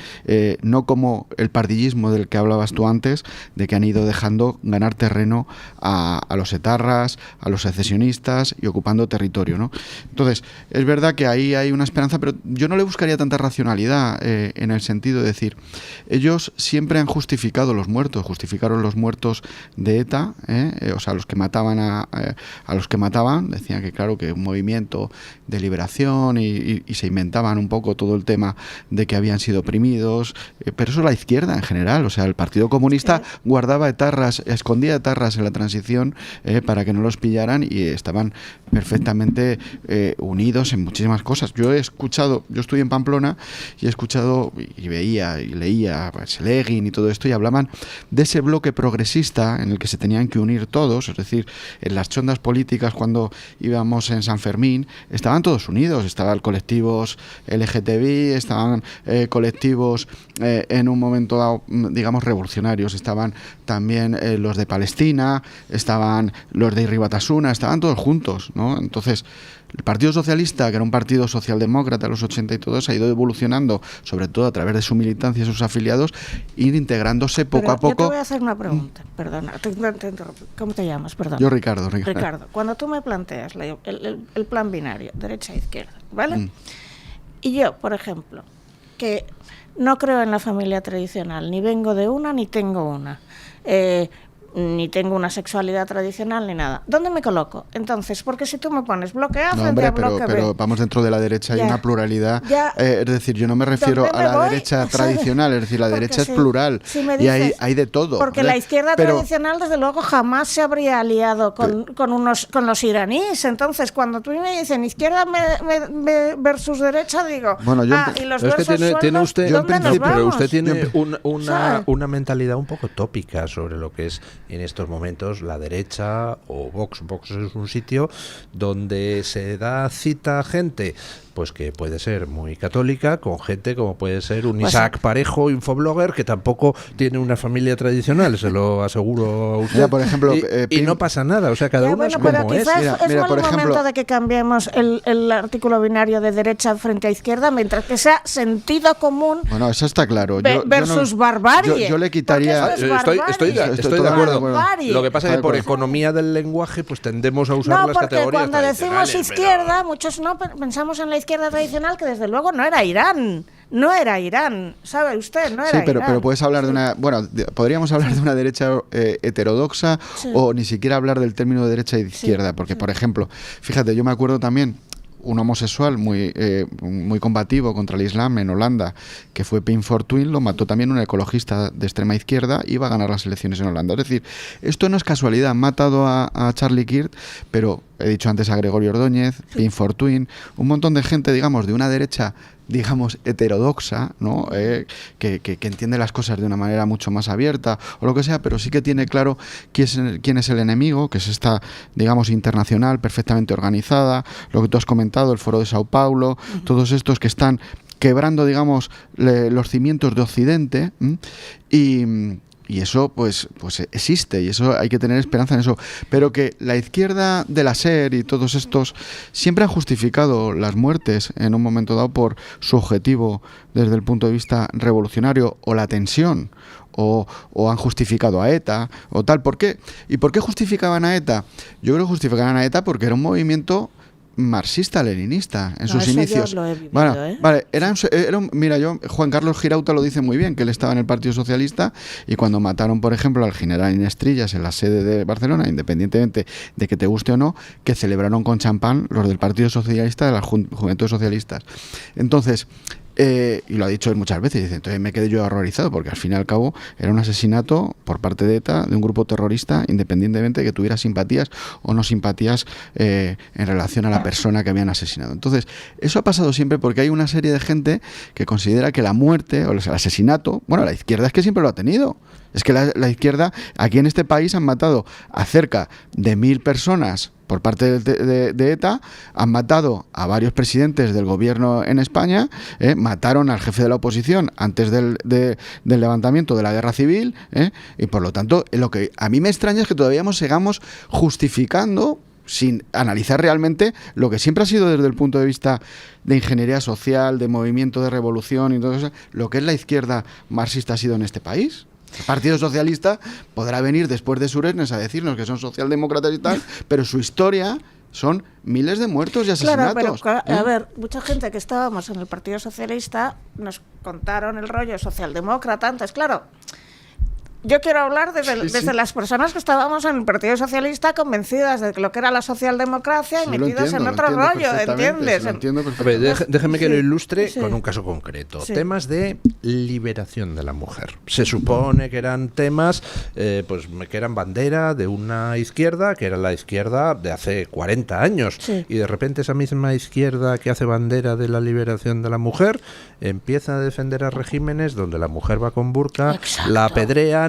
no como el pardillismo del que hablabas tú antes, de que han ido dejando ganar terreno a los etarras, a los secesionistas y ocupando territorio, ¿no? Entonces, es verdad que ahí hay una esperanza, pero yo no le buscaría tanta racionalidad en el sentido de decir, ellos siempre han justificado los muertos, justificaron los muertos de ETA, o sea, los que mataban a los que mataban, decían que claro, que un movimiento de liberación y se inventaban un poco todo el tema de que habían sido oprimidos, pero eso es la izquierda en general, o sea, el Partido Comunista guardaba etarras, escondía etarras en la transición para que no los pillaran, y estaban perfectamente unidos en muchísimas cosas. Yo estoy en Pamplona y he escuchado y veía y leía Slegin y todo esto, y hablaban de ese bloque progresista en el que se tenían que unir todos, es decir, en las chondas políticas cuando íbamos en San Fermín, estaban todos unidos, estaban colectivos LGTBI, estaban colectivos en un momento dado, digamos, revolucionarios, estaban también los de Palestina, estaban los de Irri Batasuna, estaban todos juntos, ¿no? Entonces, el Partido Socialista, que era un partido socialdemócrata en los 80 y todo eso, ha ido evolucionando, sobre todo a través de su militancia y sus afiliados, ir integrándose poco a poco. Yo te voy a hacer una pregunta, perdona, te interrumpo. ¿Cómo te llamas? Perdón. Yo, Ricardo. Ricardo, cuando tú me planteas el plan binario, derecha-izquierda, ¿vale? Y yo, por ejemplo, que no creo en la familia tradicional, ni vengo de una, ni tengo una. Ni tengo una sexualidad tradicional ni nada. ¿Dónde me coloco? Entonces, porque si tú me pones bloque A frente a bloque B... pero vamos, dentro de la derecha hay una pluralidad. Es decir, yo no me refiero a la derecha tradicional, es decir, la derecha es plural, y hay de todo. Porque la izquierda tradicional, desde luego, jamás se habría aliado con los iraníes. Entonces, cuando tú me dicen izquierda versus derecha, digo... Bueno, y los versos tiene usted, ¿dónde nos vamos? pero usted tiene una mentalidad un poco tópica sobre lo que es en estos momentos la derecha o Vox. Vox es un sitio donde se da cita a gente pues que puede ser muy católica, con gente como puede ser un Isaac Parejo, infoblogger, que tampoco tiene una familia tradicional, se lo aseguro a usted. Mira, por ejemplo, y no pasa nada, o sea, cada uno es como es. Mira, por ejemplo, momento de que cambiemos el artículo binario de derecha frente a izquierda, mientras que sea sentido común. Bueno, eso está claro. Versus barbarie. Yo le quitaría. Estoy de acuerdo. Lo que pasa es que por economía del lenguaje, pues tendemos a usar las categorías. Cuando decimos izquierda, muchos no pensamos en la izquierda tradicional, que desde luego no era Irán. No era Irán, ¿sabe usted? No era Irán. Pero puedes hablar de una... Bueno, podríamos hablar de una derecha heterodoxa o ni siquiera hablar del término de derecha y de izquierda, porque, por ejemplo, fíjate, yo me acuerdo también un homosexual muy combativo contra el Islam en Holanda, que fue Pim Fortuyn, lo mató también un ecologista de extrema izquierda, iba a ganar las elecciones en Holanda. Es decir, esto no es casualidad, han matado a Charlie Kirk, pero he dicho antes a Gregorio Ordóñez, Pim Fortuyn, un montón de gente, digamos, de una derecha, digamos, heterodoxa, ¿no? Que entiende las cosas de una manera mucho más abierta o lo que sea, pero sí que tiene claro quién es el enemigo, que es esta, digamos, internacional, perfectamente organizada, lo que tú has comentado, el Foro de Sao Paulo, todos estos que están quebrando, digamos, los cimientos de Occidente, y eso pues existe, y eso hay que tener esperanza en eso. Pero que la izquierda de la SER y todos estos siempre han justificado las muertes en un momento dado por su objetivo desde el punto de vista revolucionario o la tensión, o han justificado a ETA o tal. ¿Por qué? ¿Y por qué justificaban a ETA? Yo creo que justificaban a ETA porque era un movimiento marxista-leninista en sus inicios. Yo lo he vivido, Vale, mira, Juan Carlos Girauta lo dice muy bien, que él estaba en el Partido Socialista, y cuando mataron, por ejemplo, al general Inestrillas en la sede de Barcelona, independientemente de que te guste o no, que celebraron con champán los del Partido Socialista, de las Juventudes Socialistas. Entonces, y lo ha dicho él muchas veces, dice, entonces me quedé yo horrorizado, porque al fin y al cabo era un asesinato por parte de ETA, de un grupo terrorista, independientemente de que tuviera simpatías o no simpatías en relación a la persona que habían asesinado. Entonces, eso ha pasado siempre porque hay una serie de gente que considera que la muerte o el asesinato, bueno, la izquierda es que siempre lo ha tenido. Es que la izquierda, aquí en este país han matado a cerca de 1.000 personas por parte de ETA, han matado a varios presidentes del gobierno en España, mataron al jefe de la oposición antes del levantamiento de la guerra civil, y por lo tanto, lo que a mí me extraña es que todavía sigamos justificando, sin analizar realmente lo que siempre ha sido desde el punto de vista de ingeniería social, de movimiento de revolución y todo eso, lo que es la izquierda marxista ha sido en este país. El Partido Socialista podrá venir después de Suresnes a decirnos que son socialdemócratas y tal, pero su historia son miles de muertos y asesinatos. Claro, pero a ver, mucha gente que estábamos en el Partido Socialista nos contaron el rollo socialdemócrata antes, claro. Yo quiero hablar desde las personas que estábamos en el Partido Socialista convencidas de lo que era la socialdemocracia y metidos en otro rollo, ¿entiendes? Déjeme que lo ilustre con un caso concreto. Temas de liberación de la mujer. Se supone que eran temas pues que eran bandera de una izquierda, que era la izquierda de hace 40 años. Sí. Y de repente esa misma izquierda que hace bandera de la liberación de la mujer empieza a defender a regímenes donde la mujer va con burka, exacto, la apedrean,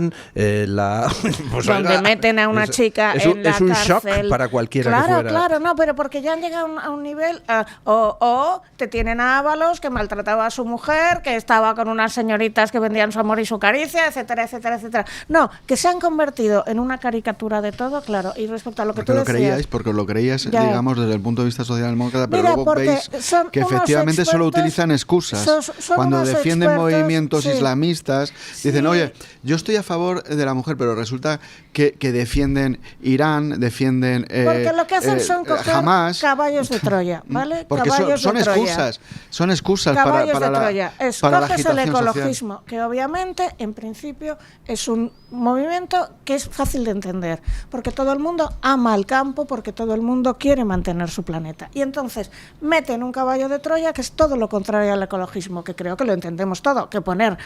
pues donde meten a una chica en la cárcel. Es un shock para cualquiera que fuera. Claro, no, pero porque ya han llegado a un nivel, o te tienen a Ábalos, que maltrataba a su mujer, que estaba con unas señoritas que vendían su amor y su caricia, etcétera, etcétera, etcétera. No, que se han convertido en una caricatura de todo, claro, y respecto a lo que tú decías... Porque lo creíais, ya, digamos, desde el punto de vista socialdemócrata, pero luego veis que efectivamente solo utilizan excusas. Cuando defienden movimientos islamistas, dicen, oye, yo estoy a favor de la mujer, pero resulta que defienden Irán, defienden porque lo que hacen son coger Hamas, caballos de Troya, ¿vale? Porque son excusas caballos para de Troya. Para la coges el agitación ecologismo, social, que obviamente, en principio, es un movimiento que es fácil de entender, porque todo el mundo ama el campo, porque todo el mundo quiere mantener su planeta. Y entonces meten un caballo de Troya que es todo lo contrario al ecologismo, que creo que lo entendemos todo, que poner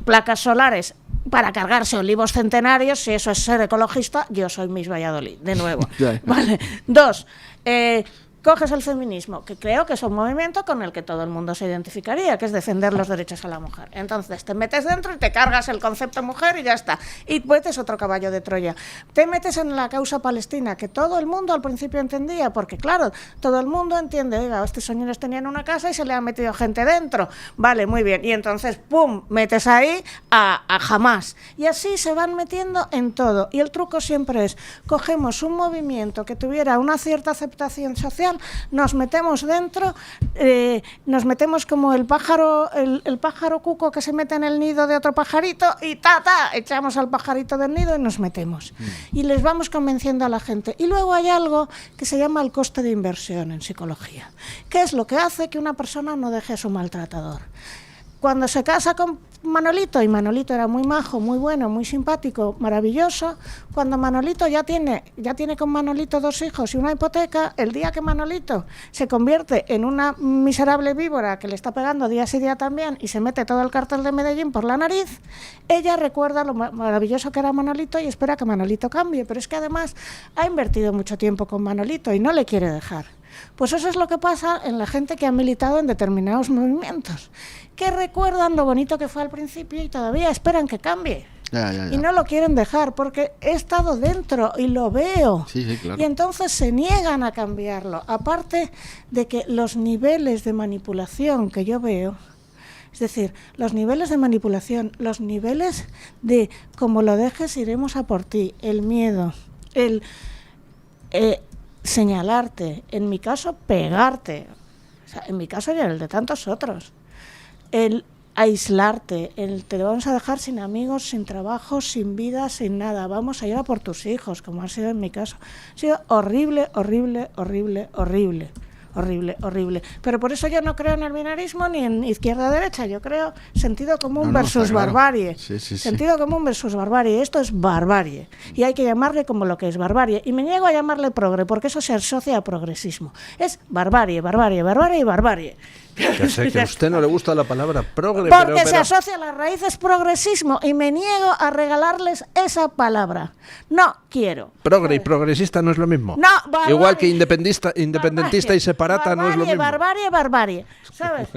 placas solares para cargarse olivos centenarios, si eso es ser ecologista, yo soy Miss Valladolid, de nuevo. Vale. 2, coges el feminismo, que creo que es un movimiento con el que todo el mundo se identificaría, que es defender los derechos a la mujer. Entonces te metes dentro y te cargas el concepto mujer y ya está. Y metes otro caballo de Troya. Te metes en la causa palestina, que todo el mundo al principio entendía, porque claro, todo el mundo entiende, oiga, estos señores tenían una casa y se le ha metido gente dentro. Vale, muy bien. Y entonces, ¡pum!, metes ahí a Hamás. Y así se van metiendo en todo. Y el truco siempre es, cogemos un movimiento que tuviera una cierta aceptación social, nos metemos dentro, nos metemos como el pájaro cuco que se mete en el nido de otro pajarito y echamos al pajarito del nido y nos metemos. Y les vamos convenciendo a la gente. Y luego hay algo que se llama el coste de inversión en psicología, que es lo que hace que una persona no deje a su maltratador. Cuando se casa con Manolito, y Manolito era muy majo, muy bueno, muy simpático, maravilloso, cuando Manolito ya tiene con Manolito 2 hijos y una hipoteca, el día que Manolito se convierte en una miserable víbora que le está pegando día sí día también y se mete todo el cartel de Medellín por la nariz, ella recuerda lo maravilloso que era Manolito y espera que Manolito cambie, pero es que además ha invertido mucho tiempo con Manolito y no le quiere dejar. Pues eso es lo que pasa en la gente que ha militado en determinados movimientos, que recuerdan lo bonito que fue al principio y todavía esperan que cambie. Ya. Y no lo quieren dejar porque he estado dentro y lo veo. Sí, claro. Y entonces se niegan a cambiarlo. Aparte de que los niveles de manipulación que yo veo, es decir, los niveles de manipulación, los niveles de como lo dejes iremos a por ti, el miedo, el señalarte, en mi caso pegarte, o sea, en mi caso y en el de tantos otros, el aislarte, el te vamos a dejar sin amigos, sin trabajo, sin vida, sin nada, vamos a ir a por tus hijos, como ha sido en mi caso. Ha sido horrible. Pero por eso yo no creo en el binarismo ni en izquierda-derecha, yo creo sentido común versus barbarie. Sí. Sentido común versus barbarie, esto es barbarie. Y hay que llamarle como lo que es barbarie. Y me niego a llamarle progre, porque eso se asocia a progresismo. Es barbarie. Ya sé que a usted no le gusta la palabra progre, porque se asocia a las raíces progresismo y me niego a regalarles esa palabra. No quiero. Progre y progresista no es lo mismo. No, barbarie. Igual que independentista y separata no es lo mismo. Barbarie, ¿sabes?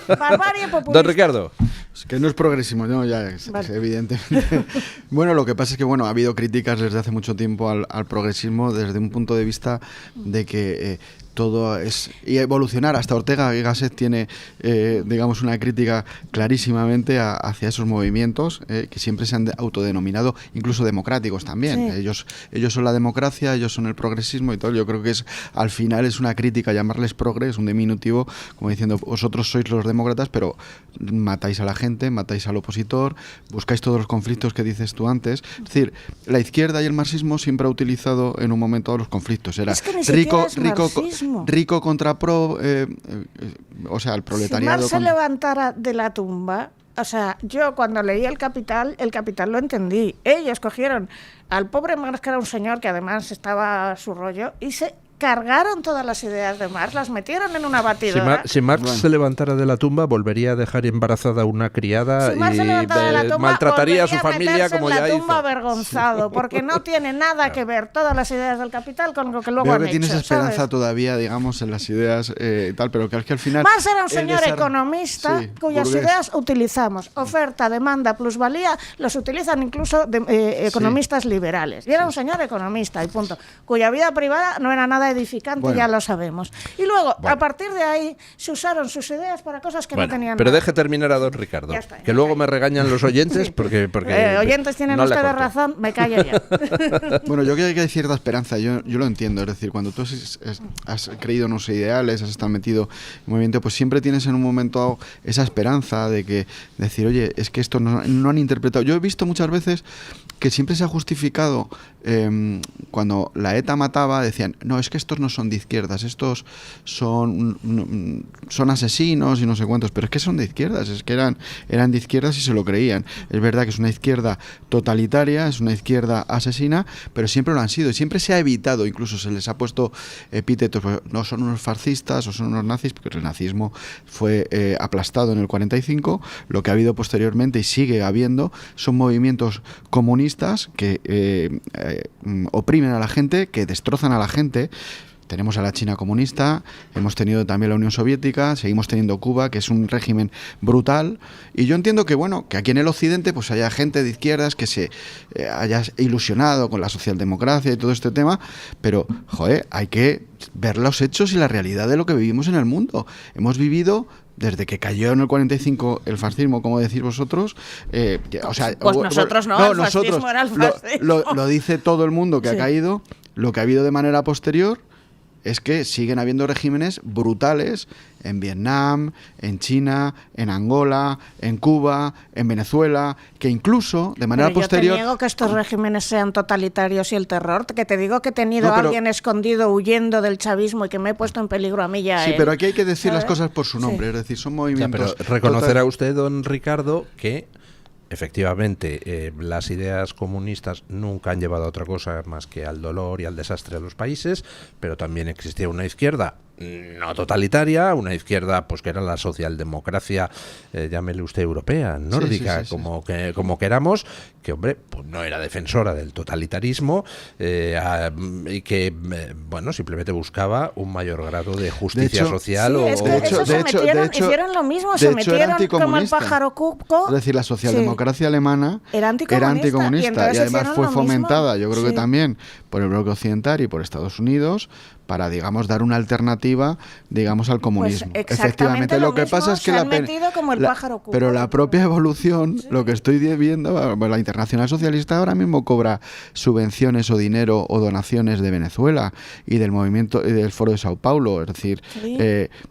Barbarie populista. Don Ricardo. Es que no es progresismo, no, ya es evidentemente. Bueno, lo que pasa es que ha habido críticas desde hace mucho tiempo al progresismo desde un punto de vista de que todo es... Y evolucionar, hasta Ortega y Gasset tiene, digamos, una crítica clarísimamente hacia esos movimientos que siempre se han autodenominado, incluso democráticos también. Sí. Ellos son la democracia, ellos son el progresismo y todo. Yo creo que al final es una crítica llamarles progres, un diminutivo, como diciendo, vosotros sois los demócratas, pero matáis a la gente, matáis al opositor, buscáis todos los conflictos que dices tú antes. Es decir, la izquierda y el marxismo siempre ha utilizado en un momento los conflictos. Era rico contra pro, o sea, el proletariado. Si Marx se levantara de la tumba, o sea, yo cuando leí El Capital lo entendí. Ellos cogieron al pobre Marx, que era un señor que además estaba a su rollo, y se cargaron todas las ideas de Marx, las metieron en una batidora. Si Marx se levantara de la tumba, volvería a dejar embarazada a una criada y maltrataría a su familia como ya hizo. En la tumba avergonzado, porque no tiene nada que ver todas las ideas del Capital con lo que luego han hecho. Tienes esperanza, ¿sabes? Todavía, digamos, en las ideas tal, pero que al final... Marx era un señor economista cuyas ideas utilizamos. Oferta, demanda, plusvalía, los utilizan incluso economistas liberales. Y era un señor economista, y punto. Cuya vida privada no era nada edificante, ya lo sabemos. Y luego, a partir de ahí, se usaron sus ideas para cosas que no tenían pero nada. deje terminar a don Ricardo, que luego me regañan los oyentes porque oyentes tienen no ustedes razón, me callo ya. Bueno, yo creo que hay cierta esperanza, yo lo entiendo, es decir, cuando tú has creído en unos ideales, has estado metido en movimiento, pues siempre tienes en un momento esa esperanza de que decir, oye, es que esto no han interpretado. Yo he visto muchas veces que siempre se ha justificado cuando la ETA mataba, decían, no, es que estos no son de izquierdas, estos son asesinos y no sé cuántos, pero es que son de izquierdas, es que eran de izquierdas y se lo creían. Es verdad que es una izquierda totalitaria, es una izquierda asesina, pero siempre lo han sido y siempre se ha evitado, incluso se les ha puesto epítetos, pues, no son unos fascistas o son unos nazis, porque el nazismo fue aplastado en el 45, lo que ha habido posteriormente y sigue habiendo son movimientos comunistas que oprimen a la gente, que destrozan a la gente. tenemos a la China comunista, hemos tenido también la Unión Soviética, seguimos teniendo Cuba, que es un régimen brutal, y yo entiendo que, bueno, que aquí en el Occidente pues haya gente de izquierdas que se haya ilusionado con la socialdemocracia y todo este tema, pero, joder, hay que ver los hechos y la realidad de lo que vivimos en el mundo. Hemos vivido desde que cayó en el 45 el fascismo, como decís vosotros, o sea, pues nosotros no, el fascismo era el fascismo. Lo dice todo el mundo que sí. ha caído. Lo que ha habido de manera posterior es que siguen habiendo regímenes brutales en Vietnam, en China, en Angola, en Cuba, en Venezuela, que incluso de manera posterior... Yo te niego que estos regímenes sean totalitarios y el terror, que te digo que he tenido a alguien escondido huyendo del chavismo y que me he puesto en peligro a mí ya. Sí, pero aquí hay que decir las cosas por su nombre, es decir, son movimientos... pero reconocerá usted, don Ricardo, que efectivamente las ideas comunistas nunca han llevado a otra cosa más que al dolor y al desastre de los países, pero también existía una izquierda no totalitaria, una izquierda pues que era la socialdemocracia, llámele usted europea, nórdica, sí. Como queramos, que hombre, pues no era defensora del totalitarismo y que bueno, simplemente buscaba un mayor grado de justicia social. Hicieron lo mismo, se metieron como el pájaro cuco. Es decir, la socialdemocracia alemana era anticomunista y además fue fomentada, yo creo que también por el bloque occidental y por Estados Unidos, para, digamos, dar una alternativa, digamos, al comunismo. Pues efectivamente, lo que pasa es que pero la propia evolución, lo que estoy viendo, la Internacional Socialista ahora mismo cobra subvenciones o dinero o donaciones de Venezuela y del movimiento y del Foro de Sao Paulo, es decir,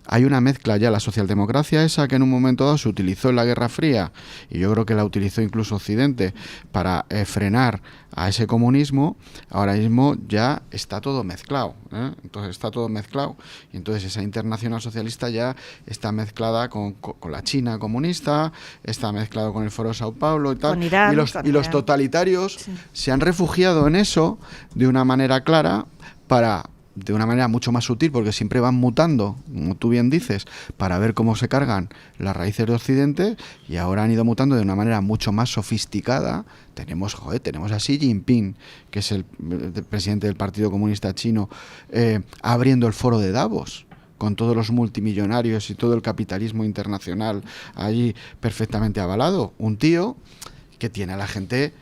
hay una mezcla ya, la socialdemocracia esa que en un momento dado se utilizó en la Guerra Fría, y yo creo que la utilizó incluso Occidente para frenar a ese comunismo, ahora mismo ya está todo mezclado, ¿eh? Entonces está todo mezclado, y entonces esa Internacional Socialista ya está mezclada con la China comunista, está mezclado con el Foro de Sao Paulo y tal, con Irán, y los totalitarios se han refugiado en eso de una manera clara de una manera mucho más sutil, porque siempre van mutando, como tú bien dices, para ver cómo se cargan las raíces de Occidente, y ahora han ido mutando de una manera mucho más sofisticada. Tenemos a Xi Jinping, que es el presidente del Partido Comunista Chino, abriendo el foro de Davos, con todos los multimillonarios y todo el capitalismo internacional allí perfectamente avalado. Un tío que tiene a la gente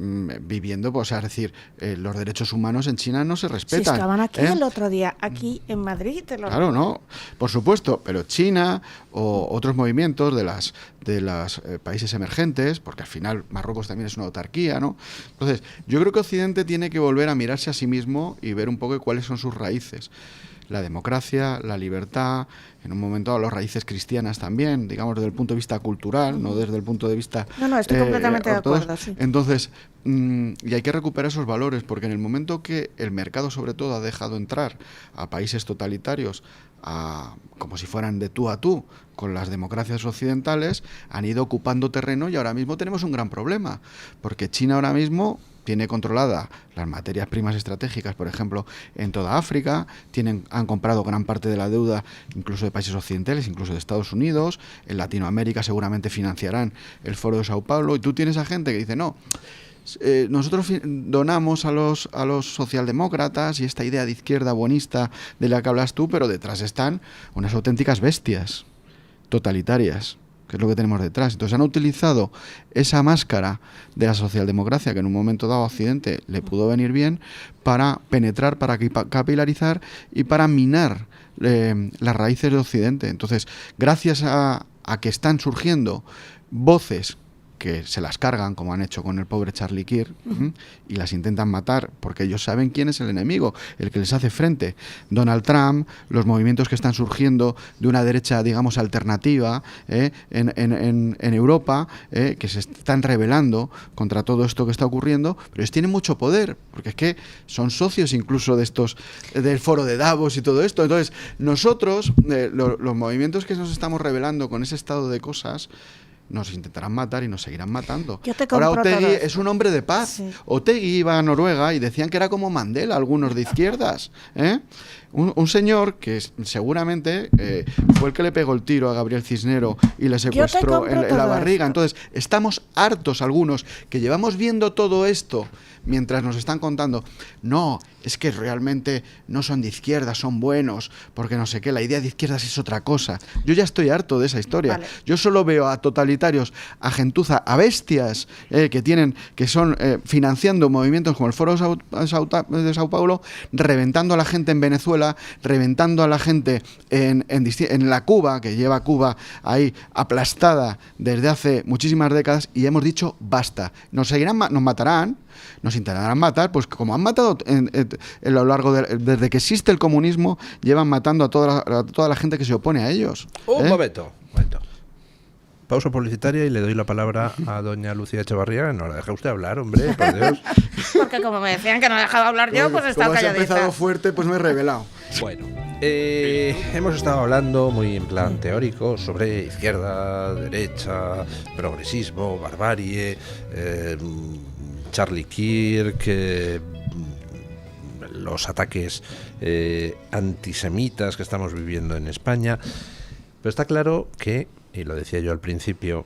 viviendo, pues, es decir, los derechos humanos en China no se respetan. Si estaban aquí el otro día, aquí en Madrid. Claro, no, por supuesto, pero China o otros movimientos de los países emergentes, porque al final Marruecos también es una autarquía, ¿no? Entonces, yo creo que Occidente tiene que volver a mirarse a sí mismo y ver un poco cuáles son sus raíces. La democracia, la libertad, en un momento dado las raíces cristianas también, digamos desde el punto de vista cultural, no desde el punto de vista... No, estoy completamente de acuerdo, sí. Entonces, y hay que recuperar esos valores, porque en el momento que el mercado sobre todo ha dejado entrar a países totalitarios como si fueran de tú a tú con las democracias occidentales, han ido ocupando terreno, y ahora mismo tenemos un gran problema, porque China ahora mismo tiene controlada las materias primas estratégicas, por ejemplo, en toda África, han comprado gran parte de la deuda incluso de países occidentales, incluso de Estados Unidos, en Latinoamérica seguramente financiarán el Foro de Sao Paulo, y tú tienes a gente que dice, no, nosotros donamos a los socialdemócratas y esta idea de izquierda buenista de la que hablas tú, pero detrás están unas auténticas bestias totalitarias, que es lo que tenemos detrás. Entonces han utilizado esa máscara de la socialdemocracia, que en un momento dado a Occidente le pudo venir bien, para penetrar, para capilarizar y para minar las raíces de Occidente. Entonces, gracias a que están surgiendo voces que se las cargan, como han hecho con el pobre Charlie Kirk, y las intentan matar, porque ellos saben quién es el enemigo, el que les hace frente. Donald Trump, los movimientos que están surgiendo de una derecha, digamos, alternativa en Europa, que se están rebelando contra todo esto que está ocurriendo, pero ellos tienen mucho poder, porque es que son socios incluso de estos, del Foro de Davos y todo esto. Entonces, nosotros, los movimientos que nos estamos rebelando con ese estado de cosas, nos intentarán matar y nos seguirán matando. Ahora Otegi es un hombre de paz. Sí. Otegi iba a Noruega y decían que era como Mandela, algunos de izquierdas. Un señor que seguramente fue el que le pegó el tiro a Gabriel Cisnero y le secuestró en la barriga. Entonces, estamos hartos algunos que llevamos viendo todo esto mientras nos están contando, no, es que realmente no son de izquierdas, son buenos, porque no sé qué, la idea de izquierdas es otra cosa. Yo ya estoy harto de esa historia. Vale. Yo solo veo a totalitarios, a gentuza, a bestias que son financiando movimientos como el Foro de Sao Paulo, reventando a la gente en Venezuela, reventando a la gente en la Cuba, que lleva Cuba ahí aplastada desde hace muchísimas décadas, y hemos dicho basta. Nos matarán, nos intentarán matar, pues como han matado a lo largo desde que existe el comunismo, llevan matando a toda la gente que se opone a ellos. Un momento. Pausa publicitaria y le doy la palabra a doña Lucía Echevarría. No la deja usted hablar, hombre, por Dios. Porque como me decían que no dejaba hablar yo, pues estaba calladita. Como has empezado fuerte, pues me he revelado. Bueno, hemos estado hablando muy en plan teórico sobre izquierda, derecha, progresismo, barbarie, Charlie Kirk, los ataques antisemitas que estamos viviendo en España. Pero está claro que, y lo decía yo al principio,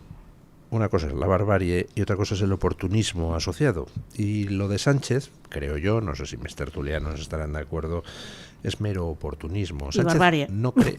una cosa es la barbarie y otra cosa es el oportunismo asociado. Y lo de Sánchez, creo yo, no sé si mis tertulianos estarán de acuerdo, es mero oportunismo. Sánchez barbarie. No cree,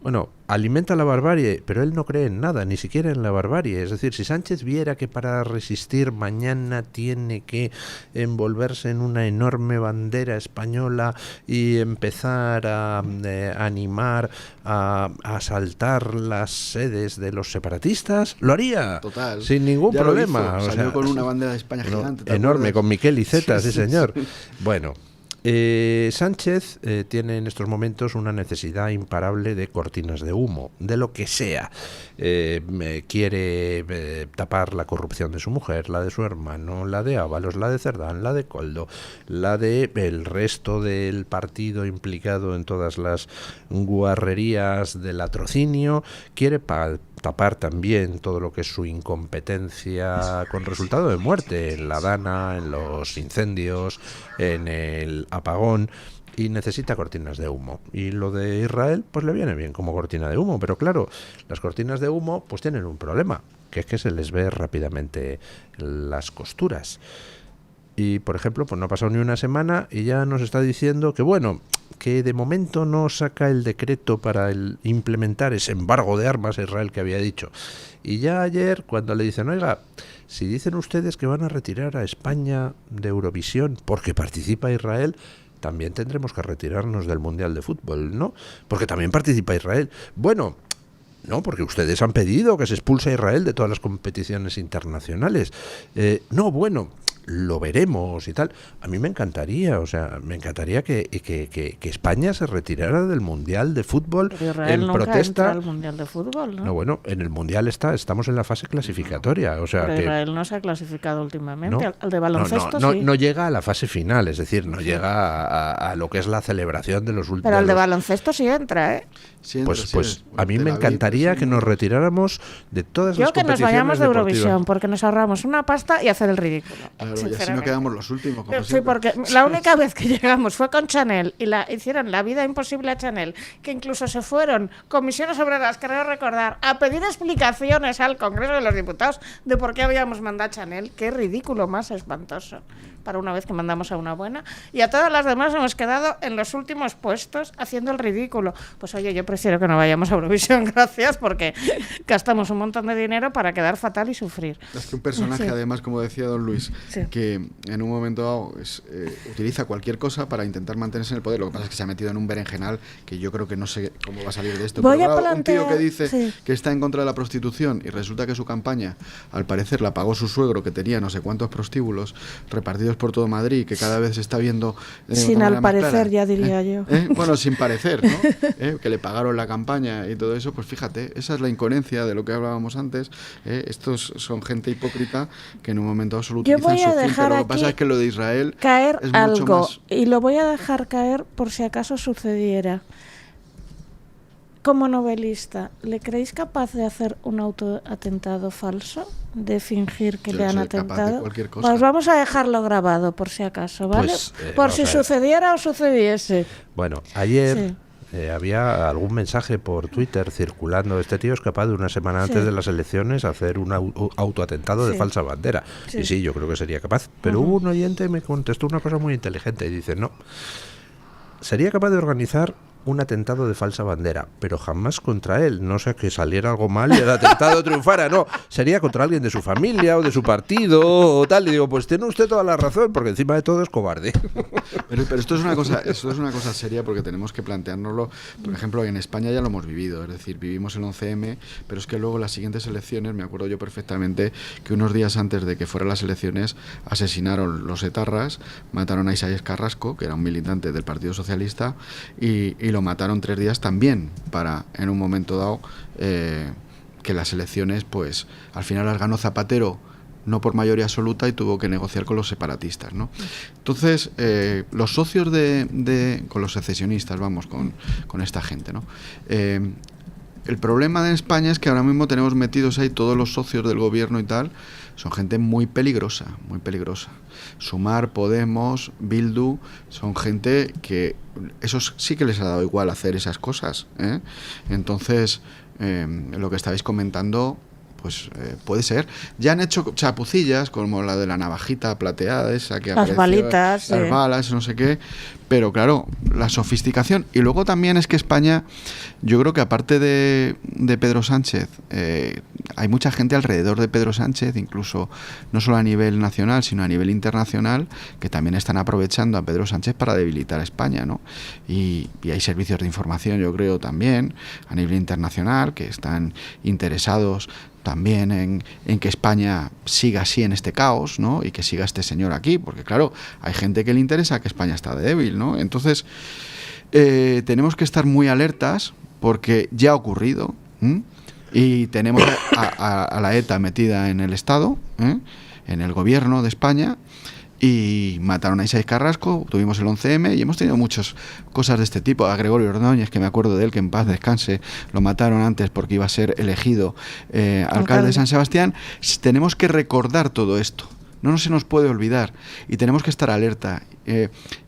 bueno, alimenta la barbarie, pero él no cree en nada, ni siquiera en la barbarie. Es decir, si Sánchez viera que para resistir mañana tiene que envolverse en una enorme bandera española y empezar a animar a asaltar las sedes de los separatistas, lo haría. Total. Sin ningún problema. Salió con una bandera de España gigante. Enorme, con Miquel Iceta, sí señor. Bueno, Sánchez tiene en estos momentos una necesidad imparable de cortinas de humo, de lo que sea. Quiere tapar la corrupción de su mujer, la de su hermano, la de Ábalos, la de Cerdán, la de Koldo, la de el resto del partido implicado en todas las guarrerías del latrocinio. Quiere tapar también todo lo que es su incompetencia con resultado de muerte en la Dana, en los incendios, en el apagón, y necesita cortinas de humo. Y lo de Israel pues le viene bien como cortina de humo, pero claro, las cortinas de humo pues tienen un problema, que es que se les ve rápidamente las costuras. Y, por ejemplo, pues no ha pasado ni una semana y ya nos está diciendo que, bueno, que de momento no saca el decreto para implementar ese embargo de armas a Israel que había dicho. Y ya ayer, cuando le dicen, oiga, si dicen ustedes que van a retirar a España de Eurovisión porque participa Israel, también tendremos que retirarnos del Mundial de Fútbol, ¿no? Porque también participa Israel. Bueno, no, porque ustedes han pedido que se expulse a Israel de todas las competiciones internacionales. No, bueno, lo veremos y tal. A mí me encantaría, o sea, me encantaría que España se retirara del Mundial de Fútbol en protesta. Al Mundial de Fútbol, ¿no? No, bueno, en el Mundial estamos en la fase clasificatoria, o sea, pero que Israel no se ha clasificado últimamente, no, al de baloncesto sí. No llega a la fase final, es decir, no llega a lo que es la celebración de los últimos. Pero al de baloncesto sí entra, ¿eh? Sí entra, pues a mí me encantaría que nos retiráramos de todas las competiciones. Yo que nos vayamos de deportivas. Eurovisión, porque nos ahorramos una pasta y hacer el ridículo. Claro, y así no quedamos los últimos, como sí, siempre. porque la única vez que llegamos fue con Chanel y hicieron la vida imposible a Chanel, que incluso se fueron comisiones obreras, creo recordar, a pedir explicaciones al Congreso de los Diputados de por qué habíamos mandado a Chanel. Qué ridículo más espantoso para una vez que mandamos a una buena. Y a todas las demás hemos quedado en los últimos puestos haciendo el ridículo. Pues oye, yo prefiero que no vayamos a Eurovisión, gracias, porque gastamos un montón de dinero para quedar fatal y sufrir. Es que un personaje, sí, además, como decía don Luis, sí, que en un momento dado utiliza cualquier cosa para intentar mantenerse en el poder. Lo que pasa es que se ha metido en un berenjenal que yo creo que no sé cómo va a salir de esto. Voy pero a claro, un tío que dice, sí, que está en contra de la prostitución y resulta que su campaña, al parecer, la pagó su suegro, que tenía no sé cuántos prostíbulos repartidos por todo Madrid, que cada vez se está viendo sin al parecer, ya diría yo. Bueno, sin parecer, ¿no? Que le pagaron la campaña y todo eso. Pues fíjate, esa es la incoherencia de lo que hablábamos antes. Estos son gente hipócrita que en un momento absoluto utilizan su fin, pero lo que pasa es que lo de Israel caer es algo, mucho más... y lo voy a dejar caer por si acaso sucediera. Como novelista, ¿le creéis capaz de hacer un autoatentado falso? ¿De fingir que Yo le han soy capaz de atentado? cualquier cosa. Pues vamos a dejarlo grabado por si acaso, ¿vale? Pues, por si sucediera o sucediese. Bueno, ayer... Sí. había algún mensaje por Twitter circulando. Este tío es capaz de una semana antes de las elecciones hacer un autoatentado de falsa bandera. Y sí, yo creo que sería capaz. Pero hubo un oyente que me contestó una cosa muy inteligente y dice, no, sería capaz de organizar un atentado de falsa bandera, pero jamás contra él, no sé, que saliera algo mal y el atentado triunfara, no, sería contra alguien de su familia o de su partido o tal. Y digo, pues tiene usted toda la razón, porque encima de todo es cobarde. Pero esto es una cosa seria, porque tenemos que planteárnoslo. Por ejemplo, en España ya lo hemos vivido, es decir, vivimos el 11M, pero es que luego las siguientes elecciones, me acuerdo yo perfectamente que unos días antes de que fueran las elecciones asesinaron los etarras, mataron a Isaías Carrasco, que era un militante del Partido Socialista, y lo mataron 3 días también para, en un momento dado, que las elecciones, pues al final las ganó Zapatero, no por mayoría absoluta, y tuvo que negociar con los separatistas, ¿no? Entonces, los socios con los secesionistas, vamos, con esta gente, ¿no? El problema de España es que ahora mismo tenemos metidos ahí todos los socios del gobierno y tal, son gente muy peligrosa, muy peligrosa. Sumar, Podemos, Bildu, son gente que esos sí que les ha dado igual hacer esas cosas, ¿eh? Entonces, lo que estabais comentando, pues puede ser. Ya han hecho chapucillas como la de la navajita plateada esa que las apareció, balitas, las balas, no sé qué, pero claro, la sofisticación. Y luego también es que España, yo creo que aparte de Pedro Sánchez, hay mucha gente alrededor de Pedro Sánchez, incluso no solo a nivel nacional, sino a nivel internacional, que también están aprovechando a Pedro Sánchez para debilitar a España, ¿no? Y hay servicios de información, yo creo, también a nivel internacional, que están interesados también en que España siga así en este caos, ¿no? Y que siga este señor aquí, porque claro, hay gente que le interesa que España está débil, ¿no? Entonces, tenemos que estar muy alertas, porque ya ha ocurrido, ¿m? Y tenemos a la ETA metida en el Estado, en el gobierno de España, y mataron a Isaías Carrasco, tuvimos el 11M y hemos tenido muchas cosas de este tipo. A Gregorio Ordóñez, que me acuerdo de él, que en paz descanse, lo mataron antes porque iba a ser elegido alcalde de San Sebastián. Tenemos que recordar todo esto, no se nos puede olvidar, y tenemos que estar alerta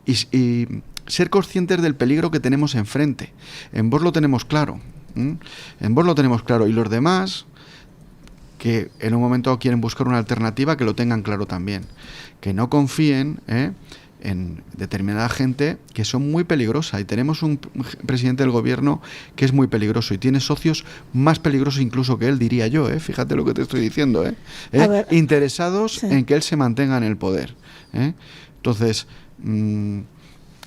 y ser conscientes del peligro que tenemos enfrente. En Vox lo tenemos claro, en Vox lo tenemos claro, y los demás que en un momento quieren buscar una alternativa, que lo tengan claro también, que no confíen en determinada gente que son muy peligrosa, y tenemos un presidente del gobierno que es muy peligroso y tiene socios más peligrosos incluso que él, diría yo, fíjate lo que te estoy diciendo, interesados en que él se mantenga en el poder, entonces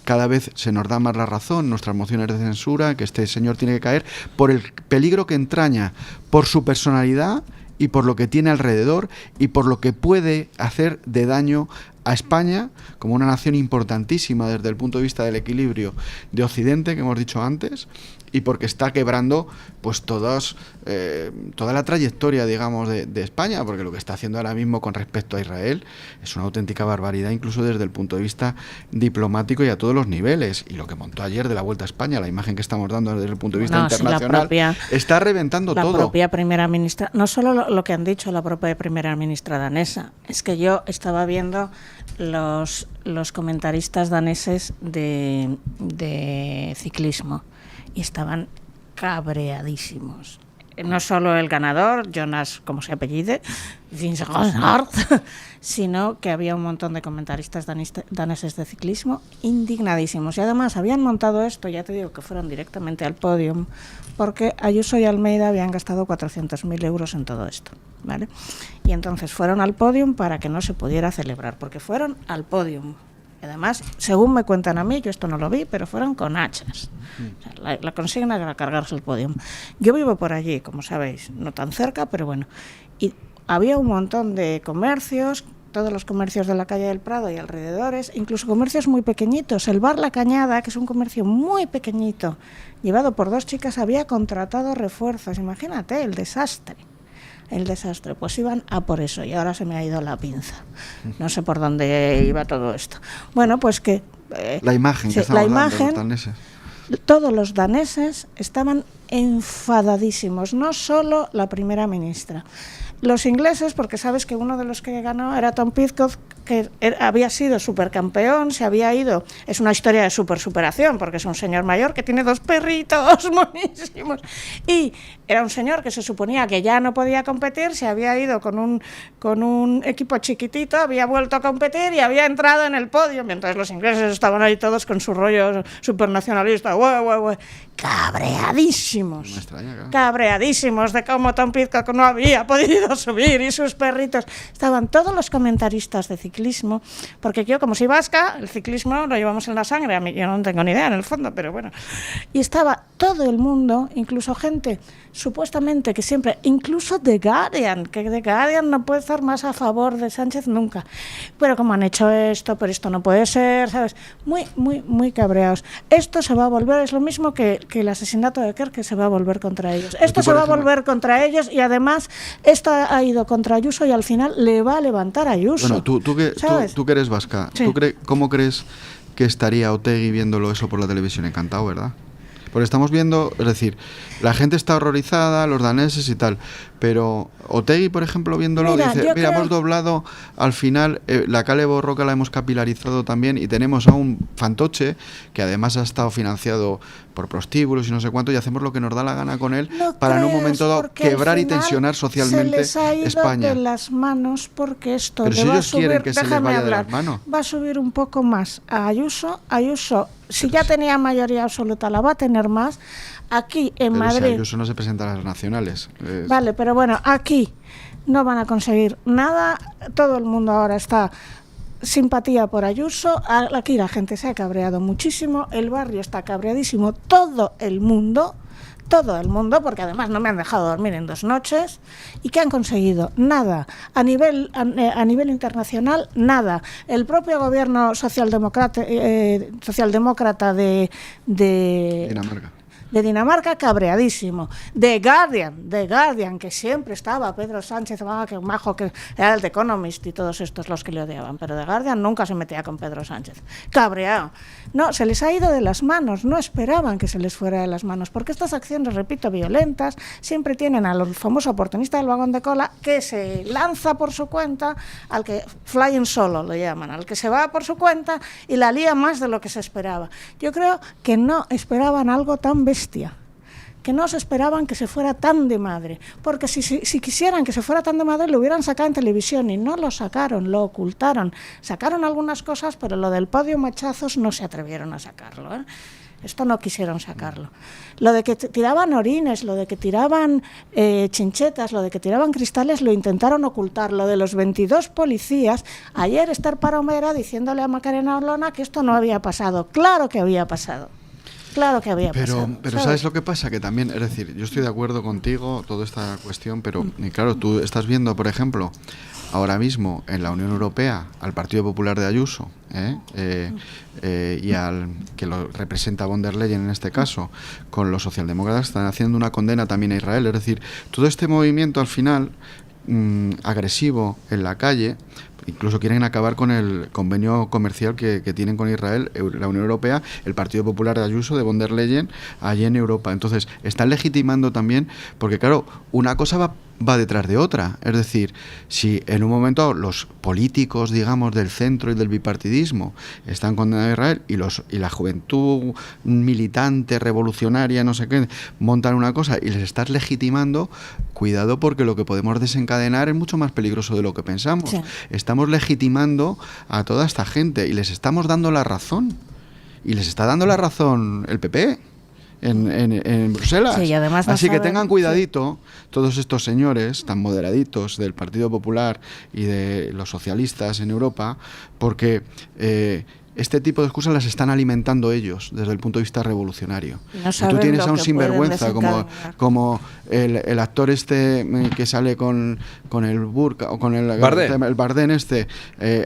cada vez se nos da más la razón, nuestras mociones de censura, que este señor tiene que caer por el peligro que entraña, por su personalidad y por lo que tiene alrededor y por lo que puede hacer de daño a España como una nación importantísima desde el punto de vista del equilibrio de Occidente, que hemos dicho antes, y porque está quebrando pues toda la trayectoria, digamos, de España, porque lo que está haciendo ahora mismo con respecto a Israel es una auténtica barbaridad, incluso desde el punto de vista diplomático y a todos los niveles. Y lo que montó ayer de la Vuelta a España, la imagen que estamos dando desde el punto de vista internacional, está reventando todo. La propia primera ministra, no solo lo que han dicho la propia primera ministra danesa, es que yo estaba viendo los comentaristas daneses de ciclismo y estaban cabreadísimos. No solo el ganador, Jonas, como se apellide, Vingegaard, sino que había un montón de comentaristas daneses de ciclismo indignadísimos. Y además habían montado esto, ya te digo que fueron directamente al podium, porque Ayuso y Almeida habían gastado 400.000 euros en todo esto, ¿vale? Y entonces fueron al podium para que no se pudiera celebrar, porque fueron al podium. Además, según me cuentan a mí, yo esto no lo vi, pero fueron con hachas. O sea, la consigna era cargarse el podium. Yo vivo por allí, como sabéis, no tan cerca, pero bueno. Y había un montón de comercios, todos los comercios de la calle del Prado y alrededores, incluso comercios muy pequeñitos. El bar La Cañada, que es un comercio muy pequeñito, llevado por 2 chicas, había contratado refuerzos. Imagínate el desastre. Pues iban a por eso, y ahora se me ha ido la pinza. No sé por dónde iba todo esto. Bueno, pues que... la imagen que estamos dando los daneses. Todos los daneses estaban enfadadísimos, no solo la primera ministra. Los ingleses, porque sabes que uno de los que ganó era Tom Pidcock, que había sido supercampeón, se había ido, es una historia de superación, porque es un señor mayor que tiene 2 perritos monísimos, y era un señor que se suponía que ya no podía competir, se había ido con un equipo chiquitito, había vuelto a competir y había entrado en el podio, mientras los ingleses estaban ahí todos con su rollo supernacionalista, cabreadísimos. Me extraña, claro. Cabreadísimos de cómo Tom Pidcock no había podido subir y sus perritos. Estaban todos los comentaristas de ciclismo, porque yo, como soy vasca, el ciclismo lo llevamos en la sangre, a mí yo no tengo ni idea en el fondo, pero bueno. Y estaba todo el mundo, incluso gente supuestamente que siempre, incluso The Guardian, que The Guardian no puede estar más a favor de Sánchez nunca. Pero como han hecho esto, pero esto no puede ser, ¿sabes? Muy cabreados. Esto se va a volver, es lo mismo que el asesinato de Kerr, que se va a volver contra ellos. Esto se va a volver contra ellos y además esto ha ido contra Ayuso y al final le va a levantar a Ayuso. Bueno, tú que eres vasca, sí. ¿Cómo crees que estaría Otegi viéndolo eso por la televisión? Encantado, ¿verdad? Porque estamos viendo, es decir, la gente está horrorizada, los daneses y tal, pero Otegi, por ejemplo, viéndolo, dice, mira, hemos doblado al final, la Kale Borroka la hemos capilarizado también y tenemos a un fantoche que además ha estado financiado por prostíbulos y no sé cuánto, y hacemos lo que nos da la gana con él para en un momento dado quebrar y tensionar socialmente se les ha ido España. De las manos porque esto pero le si va ellos a subir, quieren que se les vaya de las manos. Va a subir un poco más a Ayuso, si ya tenía mayoría absoluta, la va a tener más. Aquí en pero Madrid. Si Ayuso no se presenta a las nacionales. Vale, pero bueno, aquí no van a conseguir nada. Todo el mundo ahora está simpatía por Ayuso. Aquí la gente se ha cabreado muchísimo. El barrio está cabreadísimo. Todo el mundo, porque además no me han dejado dormir en 2 noches. ¿Y qué han conseguido? Nada. A nivel internacional, nada. El propio gobierno socialdemócrata de Dinamarca. De Dinamarca, cabreadísimo. The Guardian, que siempre estaba, Pedro Sánchez, que majo, que era el The Economist y todos estos los que le odiaban, pero The Guardian nunca se metía con Pedro Sánchez. Cabreado. No, se les ha ido de las manos, no esperaban que se les fuera de las manos, porque estas acciones, repito, violentas, siempre tienen al famoso oportunista del vagón de cola que se lanza por su cuenta, al que flying solo lo llaman, al que se va por su cuenta y la lía más de lo que se esperaba. Yo creo que no esperaban algo tan bestia, que no se esperaban que se fuera tan de madre, porque si quisieran que se fuera tan de madre lo hubieran sacado en televisión y no lo sacaron, lo ocultaron. Sacaron algunas cosas, pero lo del podio machazos no se atrevieron a sacarlo, ¿eh? Esto no quisieron sacarlo. Lo de que tiraban orines, lo de que tiraban chinchetas, lo de que tiraban cristales, lo intentaron ocultar. Lo de los 22 policías, ayer Esther Paromera diciéndole a Macarena Olona que esto no había pasado. Claro que había pasado. Claro que había pasado. Pero ¿sabes lo que pasa? Que también, es decir, yo estoy de acuerdo contigo, toda esta cuestión, pero claro, tú estás viendo, por ejemplo, ahora mismo en la Unión Europea al Partido Popular de Ayuso y al que lo representa von der Leyen en este caso, con los socialdemócratas, están haciendo una condena también a Israel. Es decir, todo este movimiento al final agresivo en la calle, incluso quieren acabar con el convenio comercial que tienen con Israel, la Unión Europea, el Partido Popular de Ayuso, de von der Leyen, allí en Europa. Entonces, están legitimando también, porque claro, una cosa va detrás de otra. Es decir, si en un momento los políticos, digamos, del centro y del bipartidismo están condenando a Israel y la juventud militante, revolucionaria, no sé qué, montan una cosa y les estás legitimando, cuidado, porque lo que podemos desencadenar es mucho más peligroso de lo que pensamos. Sí. Estamos legitimando a toda esta gente y les estamos dando la razón. Y les está dando la razón el PP. En Bruselas. Sí, y además así que tengan cuidadito todos estos señores tan moderaditos del Partido Popular y de los socialistas en Europa, porque este tipo de excusas las están alimentando ellos desde el punto de vista revolucionario. No y tú tienes a un sinvergüenza como el actor que sale con el burka o con el Bardem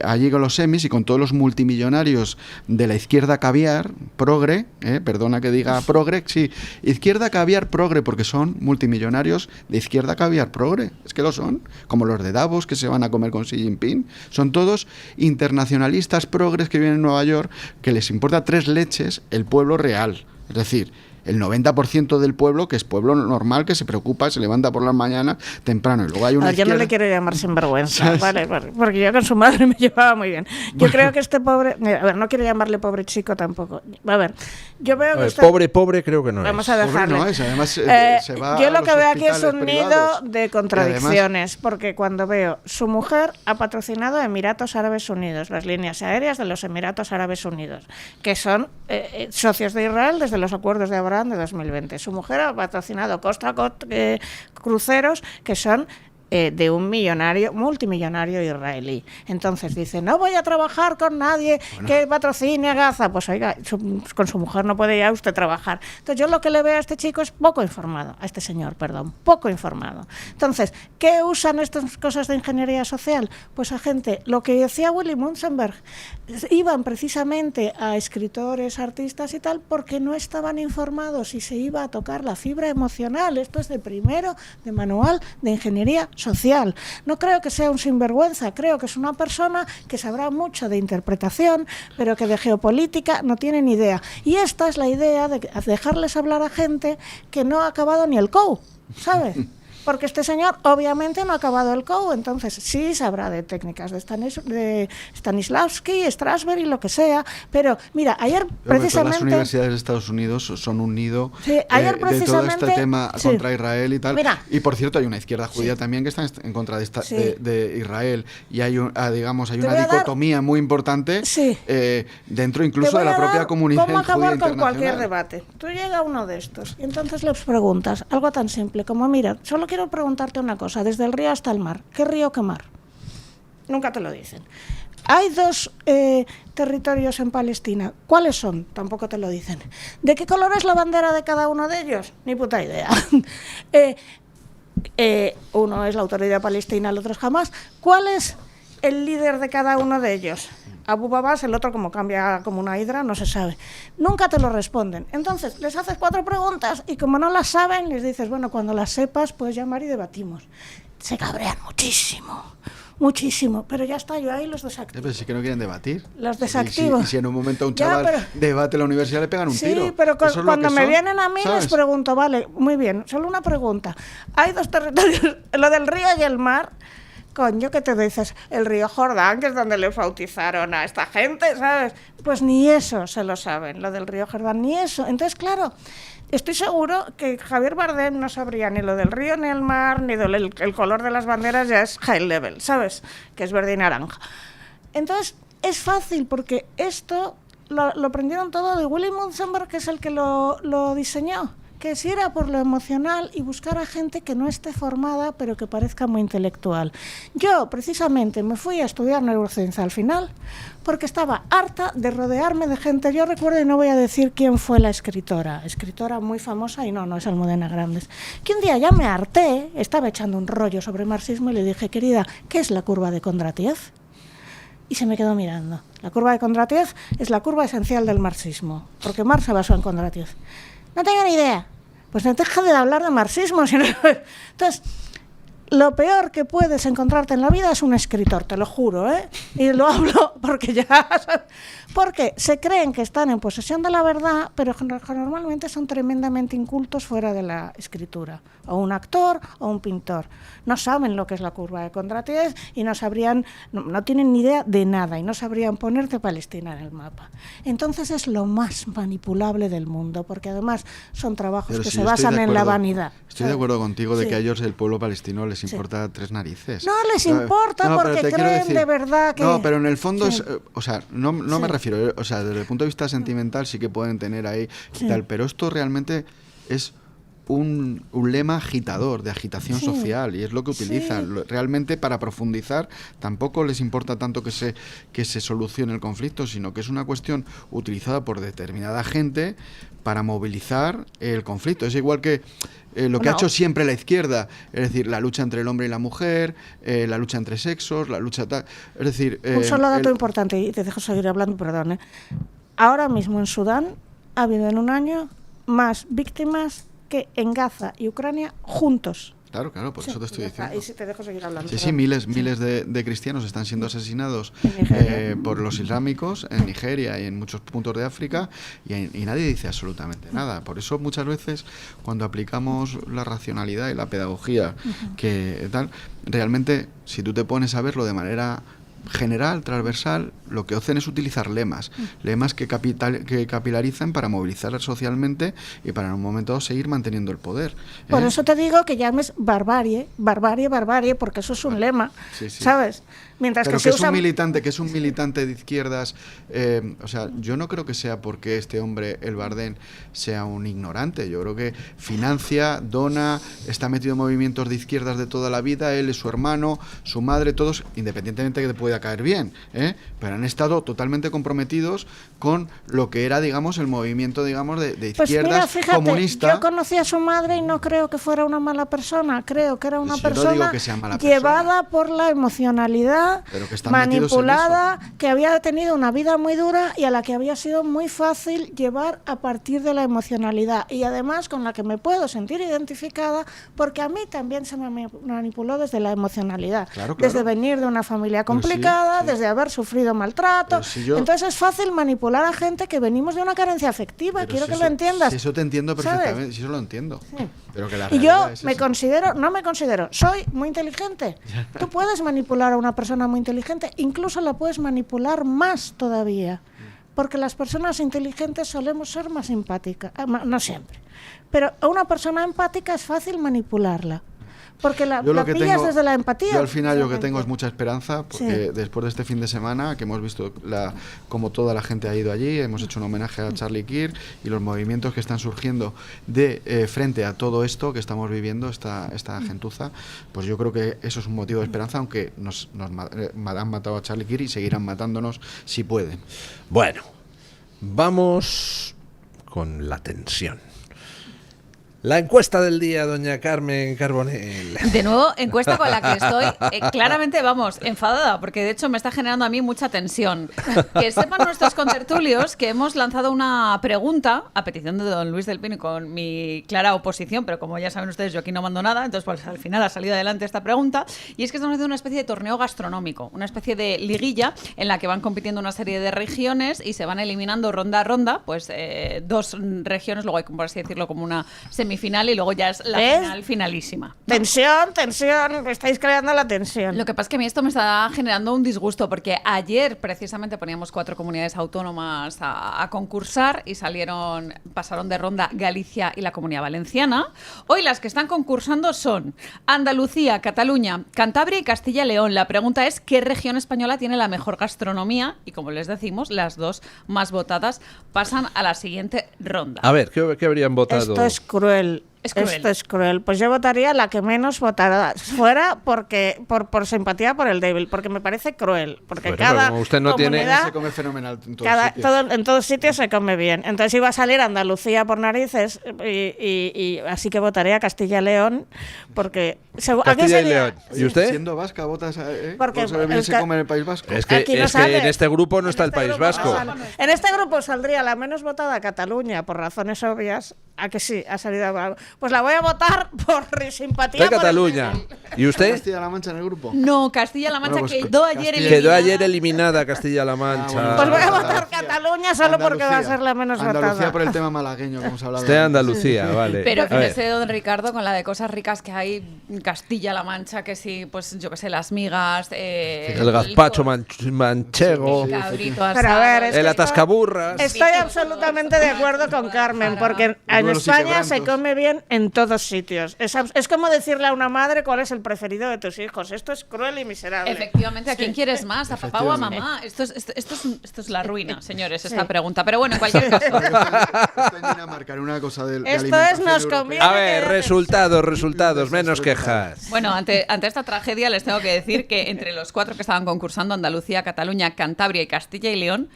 allí con los semis y con todos los multimillonarios de la izquierda caviar progre, perdona que diga progre, sí, izquierda caviar progre, porque son multimillonarios de izquierda caviar progre, es que lo son, como los de Davos que se van a comer con Xi Jinping, son todos internacionalistas progres que vienen en Nueva York, que les importa 3 leches el pueblo real. Es decir, el 90% del pueblo, que es pueblo normal, que se preocupa, se levanta por las mañanas temprano. Y luego hay una yo no le quiero llamar sinvergüenza, ¿vale? Porque yo con su madre me llevaba muy bien. Yo creo que este pobre... A ver, no quiero llamarle pobre chico tampoco. A ver, yo veo que... Pobre creo que no Vamos es. a dejarle. Pobre no es, además se va yo lo a que los veo aquí es un hospitales nido privados. de contradicciones, porque cuando veo su mujer ha patrocinado Emiratos Árabes Unidos, las líneas aéreas de los Emiratos Árabes Unidos, que son socios de Israel desde los acuerdos de Abraham de 2020. Su mujer ha patrocinado cruceros que son de un multimillonario israelí. Entonces dice, no voy a trabajar con nadie que patrocine a Gaza. Pues oiga, con su mujer no puede ya usted trabajar. Entonces yo lo que le veo a este chico es poco informado, a este señor, perdón, poco informado. Entonces, ¿qué usan estas cosas de ingeniería social? Pues a gente, lo que decía Willy Munzenberg, iban precisamente a escritores, artistas y tal, porque no estaban informados y se iba a tocar la fibra emocional. Esto es de primero, de manual de ingeniería social. No creo que sea un sinvergüenza, creo que es una persona que sabrá mucho de interpretación, pero que de geopolítica no tiene ni idea. Y esta es la idea de dejarles hablar a gente que no ha acabado ni el COU, ¿sabes? Porque este señor obviamente no ha acabado el COU, entonces sí sabrá de técnicas de Stanislavski, Strasberg y lo que sea, pero mira, ayer precisamente... Las universidades de Estados Unidos son un nido ayer de todo este tema contra Israel y tal. Mira, y por cierto, hay una izquierda judía también que está en contra de Israel, y hay una dicotomía muy importante dentro incluso de la propia comunidad judía internacional. ¿Cómo acabar con cualquier debate? Tú llega uno de estos y entonces les preguntas algo tan simple como, mira, solo quiero preguntarte una cosa, desde el río hasta el mar, ¿qué río, qué mar? Nunca te lo dicen. Hay dos territorios en Palestina, ¿cuáles son? Tampoco te lo dicen. ¿De qué color es la bandera de cada uno de ellos? Ni puta idea. Uno es la autoridad palestina, el otro es Hamas. ¿Cuál es el líder de cada uno de ellos? Abu Babas, el otro como cambia como una hidra, no se sabe. Nunca te lo responden. Entonces, les haces 4 preguntas y como no las saben, les dices, bueno, cuando las sepas, puedes llamar y debatimos. Se cabrean muchísimo, pero ya está, yo ahí los desactivo. Pero sí que no quieren debatir. Los desactivo. Y si en un momento un chaval debate en la universidad, le pegan un tiro. Sí, pero cuando me vienen a mí, ¿sabes? Les pregunto, vale, muy bien, solo una pregunta. Hay 2 territorios, lo del río y el mar. Coño, ¿qué te dices? El río Jordán, que es donde le bautizaron a esta gente, ¿sabes? Pues ni eso se lo saben, lo del río Jordán, ni eso. Entonces, claro, estoy seguro que Javier Bardem no sabría ni lo del río ni el mar, ni el color de las banderas, ya es high level, ¿sabes? Que es verde y naranja. Entonces, es fácil, porque esto lo aprendieron todo de Willy Munzenberg, que es el que lo diseñó. Que si era por lo emocional y buscar a gente que no esté formada pero que parezca muy intelectual. Yo precisamente me fui a estudiar neurociencia al final porque estaba harta de rodearme de gente. Yo recuerdo, y no voy a decir quién fue la escritora muy famosa, y no es Almudena Grandes, que un día ya me harté, estaba echando un rollo sobre marxismo y le dije, querida, ¿qué es la curva de Kondratiev? Y se me quedó mirando. La curva de Kondratiev es la curva esencial del marxismo, porque Marx se basó en Kondratiev. No tengo ni idea. Pues no deja de hablar de marxismo. Entonces, lo peor que puedes encontrarte en la vida es un escritor, te lo juro, ¿eh? Y lo hablo porque porque se creen que están en posesión de la verdad, pero normalmente son tremendamente incultos fuera de la escritura. O un actor o un pintor. No saben lo que es la curva de Kondratiev y no tienen ni idea de nada y no sabrían ponerte Palestina en el mapa. Entonces es lo más manipulable del mundo, porque además son trabajos que se basan en la vanidad. Estoy de acuerdo contigo de que a ellos el pueblo palestino les importa 3 narices. No les importa porque creen de verdad que... No, pero en el fondo es... O sea, no me refiero... O sea, desde el punto de vista sentimental sí que pueden tener ahí y tal, pero esto realmente es un lema agitador, de agitación social, y es lo que utilizan. Realmente, para profundizar, tampoco les importa tanto que se solucione el conflicto, sino que es una cuestión utilizada por determinada gente para movilizar el conflicto. Es igual que lo que ha hecho siempre la izquierda, es decir, la lucha entre el hombre y la mujer, la lucha entre sexos, la lucha tal... Es decir... un solo dato importante, y te dejo seguir hablando, perdón. Ahora mismo en Sudán ha habido en un año más víctimas que en Gaza y Ucrania juntos. Claro, por eso te estoy diciendo. Ahí sí te dejo seguir hablando. Sí, miles de cristianos están siendo asesinados por los islámicos en Nigeria y en muchos puntos de África y nadie dice absolutamente nada. Por eso muchas veces cuando aplicamos la racionalidad y la pedagogía que tal, realmente si tú te pones a verlo de manera general, transversal, lo que hacen es utilizar lemas que capilarizan para movilizar socialmente y para en un momento seguir manteniendo el poder. Por eso te digo que llames barbarie, porque eso es un lema, ¿sabes? Mientras pero que es un militante de izquierdas, o sea, yo no creo que sea porque este hombre, el Bardén, sea un ignorante. Yo creo que financia, dona, está metido en movimientos de izquierdas de toda la vida, él, su hermano, su madre, todos, independientemente de que te pueda caer bien, pero han estado totalmente comprometidos con lo que era, digamos, el movimiento, digamos, de izquierdas, pues mira, fíjate, comunista. Yo conocí a su madre y no creo que fuera una mala persona, creo que era una persona no digo que sea mala llevada persona, por la emocionalidad, manipulada, que había tenido una vida muy dura y a la que había sido muy fácil llevar a partir de la emocionalidad, y además con la que me puedo sentir identificada, porque a mí también se me manipuló desde la emocionalidad, desde venir de una familia complicada, desde haber sufrido maltrato. Entonces es fácil manipular a gente que venimos de una carencia afectiva. Quiero que lo entiendas. Si eso te entiendo perfectamente, ¿sabes? Si eso lo entiendo. Sí. Pero que la y yo no me considero, soy muy inteligente. Tú puedes manipular a una persona muy inteligente, incluso la puedes manipular más todavía, porque las personas inteligentes solemos ser más simpáticas, no siempre, pero a una persona empática es fácil manipularla, porque la pillas desde la empatía. Yo al final lo que tengo es mucha esperanza, porque después de este fin de semana que hemos visto como toda la gente ha ido allí, hemos hecho un homenaje a Charlie Kirk y los movimientos que están surgiendo de frente a todo esto que estamos viviendo, esta gentuza, pues yo creo que eso es un motivo de esperanza, aunque nos han matado a Charlie Kirk y seguirán matándonos si pueden. Bueno, vamos con la tensión. La encuesta del día, doña Carmen Carbonell. De nuevo, encuesta con la que estoy claramente, enfadada, porque de hecho me está generando a mí mucha tensión. Que sepan nuestros contertulios que hemos lanzado una pregunta a petición de don Luis del Pino y con mi clara oposición, pero como ya saben ustedes, yo aquí no mando nada, entonces pues al final ha salido adelante esta pregunta, y es que estamos haciendo una especie de torneo gastronómico, una especie de liguilla en la que van compitiendo una serie de regiones y se van eliminando ronda a ronda, pues dos regiones, luego hay, por así decirlo, como una semifinal y luego ya es la final finalísima. Tensión, estáis creando la tensión. Lo que pasa es que a mí esto me está generando un disgusto, porque ayer precisamente poníamos 4 comunidades autónomas a concursar y pasaron de ronda Galicia y la Comunidad Valenciana. Hoy las que están concursando son Andalucía, Cataluña, Cantabria y Castilla y León. La pregunta es ¿qué región española tiene la mejor gastronomía? Y como les decimos, las dos más votadas pasan a la siguiente ronda. A ver, ¿qué habrían votado? Esto es cruel. Esto es cruel. Pues yo votaría la que menos votara fuera, porque por simpatía por el débil, porque me parece cruel. Porque cada usted no comunidad se come fenomenal en todos sitios. En todos sitios se come bien. Entonces iba a salir Andalucía por narices y así que votaría a Castilla y León, porque Castilla y León. ¿Y usted? Siendo vasca votas porque bien se come en el País Vasco. Es que en este grupo no está el País Vasco. En este grupo saldría la menos votada Cataluña por razones obvias. ¿A que sí? Ha salido algo. Pues la voy a votar por simpatía de Cataluña. ¿Y usted? ¿Castilla-La Mancha en el grupo? No, Castilla-La Mancha pues quedó ayer eliminada. Quedó ayer eliminada Castilla-La Mancha. Pues voy a votar Cataluña solo porque va a ser la menos votada. Andalucía por el tema malagueño que hemos hablado. Usted Andalucía, vale. Pero fíjese, don Ricardo, con la de cosas ricas que hay en Castilla-La Mancha, que sí, pues yo qué sé, las migas, el gazpacho manchego, el cabrito asado, pero a ver, el atascaburras. Estoy absolutamente de acuerdo con Carmen, porque en España se come bien en todos sitios. Es como decirle a una madre cuál es el preferido de tus hijos. Esto es cruel y miserable. Efectivamente, ¿a quién quieres más? ¿A papá o a mamá? Esto es la ruina, señores, esta pregunta. Pero bueno, en cualquier caso. A marcar una cosa esto es, nos conviene. A ver, resultados, menos quejas. Bueno, ante esta tragedia les tengo que decir que entre los 4 que estaban concursando, Andalucía, Cataluña, Cantabria y Castilla y León,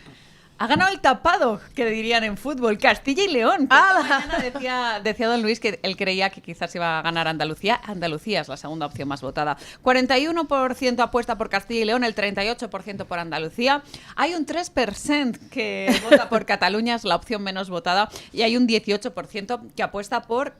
Ha ganado el tapado, que dirían en fútbol, Castilla y León. Que esta mañana decía don Luis que él creía que quizás iba a ganar Andalucía. Andalucía es la segunda opción más votada. 41% apuesta por Castilla y León, el 38% por Andalucía. Hay un 3% que vota por Cataluña, es la opción menos votada, y hay un 18% que apuesta por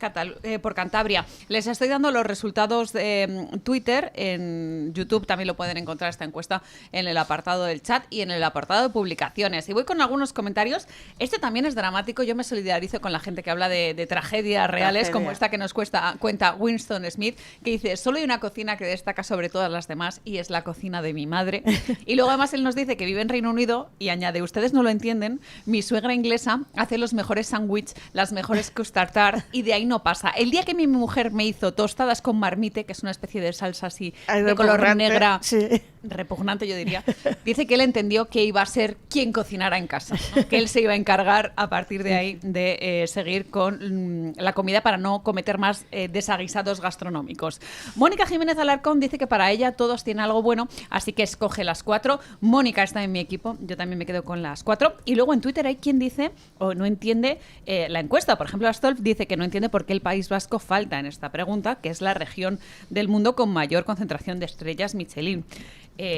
Cantabria. Les estoy dando los resultados de Twitter. En YouTube también lo pueden encontrar esta encuesta en el apartado del chat y en el apartado de publicaciones. Y voy con algunos comentarios. Este también es dramático. Yo me solidarizo con la gente que habla de tragedias reales, como esta que nos cuenta Winston Smith, que dice: solo hay una cocina que destaca sobre todas las demás y es la cocina de mi madre. Y luego además él nos dice que vive en Reino Unido y añade: ustedes no lo entienden, mi suegra inglesa hace los mejores sándwiches, las mejores custard tart, y de ahí no pasa. El día que mi mujer me hizo tostadas con marmite, que es una especie de salsa así de color negra, sí, repugnante yo diría, dice que él entendió que iba a ser quien cocinara en casa, ¿no? Que él se iba a encargar a partir de ahí de seguir con la comida para no cometer más desaguisados gastronómicos. Mónica Jiménez Alarcón dice que para ella todos tienen algo bueno, así que escoge las 4. Mónica está en mi equipo, yo también me quedo con las 4. Y luego en Twitter hay quien dice o no entiende la encuesta. Por ejemplo, Astolf dice que no entiende por qué el País Vasco falta en esta pregunta, que es la región del mundo con mayor concentración de estrellas Michelin.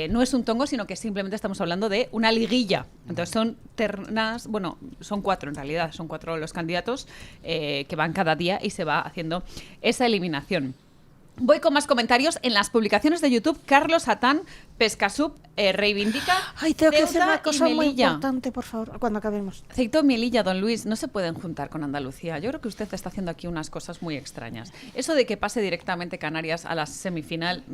No es un tongo, sino que simplemente estamos hablando de una liguilla. Entonces son ternas, bueno, son 4 en realidad, son 4 los candidatos que van cada día y se va haciendo esa eliminación. Voy con más comentarios. En las publicaciones de YouTube, Carlos Atán Pescasub reivindica. Ay, tengo que decir Ceuta una cosa y muy Melilla. importante, por favor, cuando acabemos. Ceuta y Melilla, don Luis, no se pueden juntar con Andalucía. Yo creo que usted está haciendo aquí unas cosas muy extrañas. Eso de que pase directamente Canarias a la semifinal.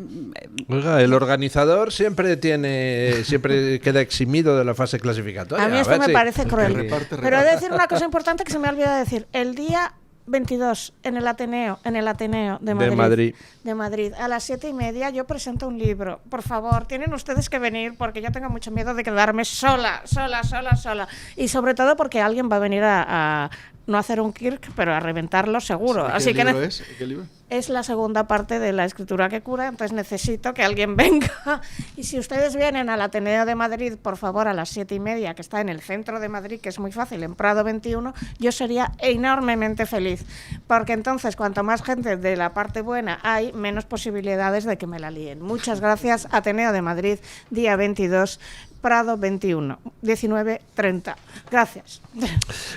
Oiga, el organizador siempre queda eximido de la fase clasificatoria. A mí esto ver me si- parece cruel. reparte. Pero he de decir una cosa importante que se me ha olvidado decir. El día 22 en el Ateneo de Madrid, a las 7:30 yo presento un libro. Por favor, tienen ustedes que venir porque yo tengo mucho miedo de quedarme sola. Y sobre todo porque alguien va a venir a no hacer un Kirk, pero a reventarlo seguro. ¿Qué Así que libro es? ¿Qué libro? es la segunda parte de La escritura que cura, entonces necesito que alguien venga. Y si ustedes vienen al Ateneo de Madrid, por favor, a las 7:30, que está en el centro de Madrid, que es muy fácil, en Prado 21, yo sería enormemente feliz, porque entonces cuanto más gente de la parte buena hay, menos posibilidades de que me la líen. Muchas gracias, Ateneo de Madrid, día 22, Prado 21, 19:30. Gracias.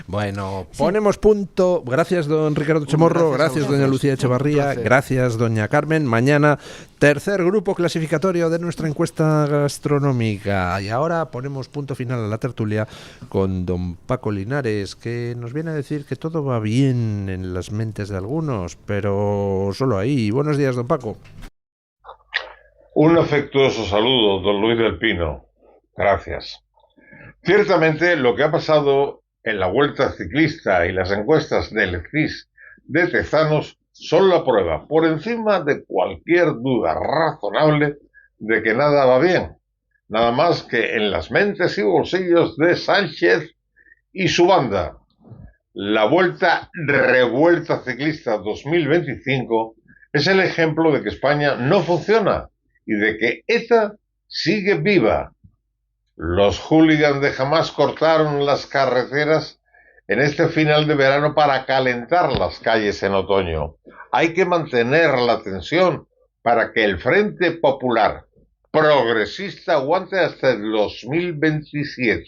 Bueno, ponemos punto. Gracias, don Ricardo Chamorro. Gracias, doña Lucía Echevarría. Gracias, doña Carmen. Mañana, tercer grupo clasificatorio de nuestra encuesta gastronómica. Y ahora ponemos punto final a la tertulia con don Paco Linares, que nos viene a decir que todo va bien en las mentes de algunos, pero solo ahí. Buenos días, don Paco. Un afectuoso saludo, don Luis del Pino. Gracias. Ciertamente, lo que ha pasado en la Vuelta Ciclista y las encuestas del CIS de Tezanos son la prueba, por encima de cualquier duda razonable, de que nada va bien. Nada más que en las mentes y bolsillos de Sánchez y su banda. La Revuelta Ciclista 2025 es el ejemplo de que España no funciona y de que ETA sigue viva. Los hooligans de Hamás cortaron las carreteras en este final de verano para calentar las calles en otoño. Hay que mantener la tensión para que el Frente Popular progresista aguante hasta el 2027.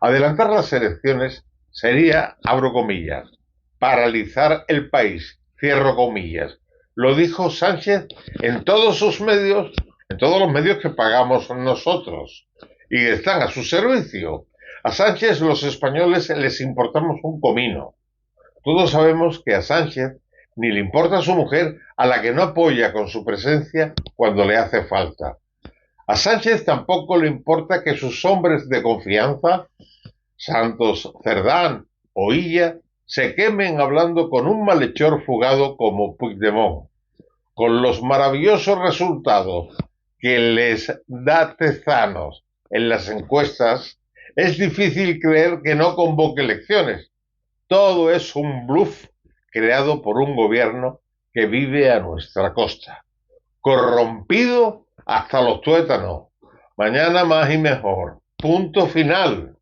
Adelantar las elecciones sería, abro comillas, paralizar el país, cierro comillas. Lo dijo Sánchez en todos sus medios, en todos los medios que pagamos nosotros y están a su servicio. A Sánchez los españoles les importamos un comino. Todos sabemos que a Sánchez ni le importa a su mujer, a la que no apoya con su presencia cuando le hace falta. A Sánchez tampoco le importa que sus hombres de confianza, Santos Cerdán o Illa, se quemen hablando con un malhechor fugado como Puigdemont. Con los maravillosos resultados que les da Tezanos en las encuestas, es difícil creer que no convoque elecciones. Todo es un bluff creado por un gobierno que vive a nuestra costa. Corrompido hasta los tuétanos. Mañana más y mejor. Punto final.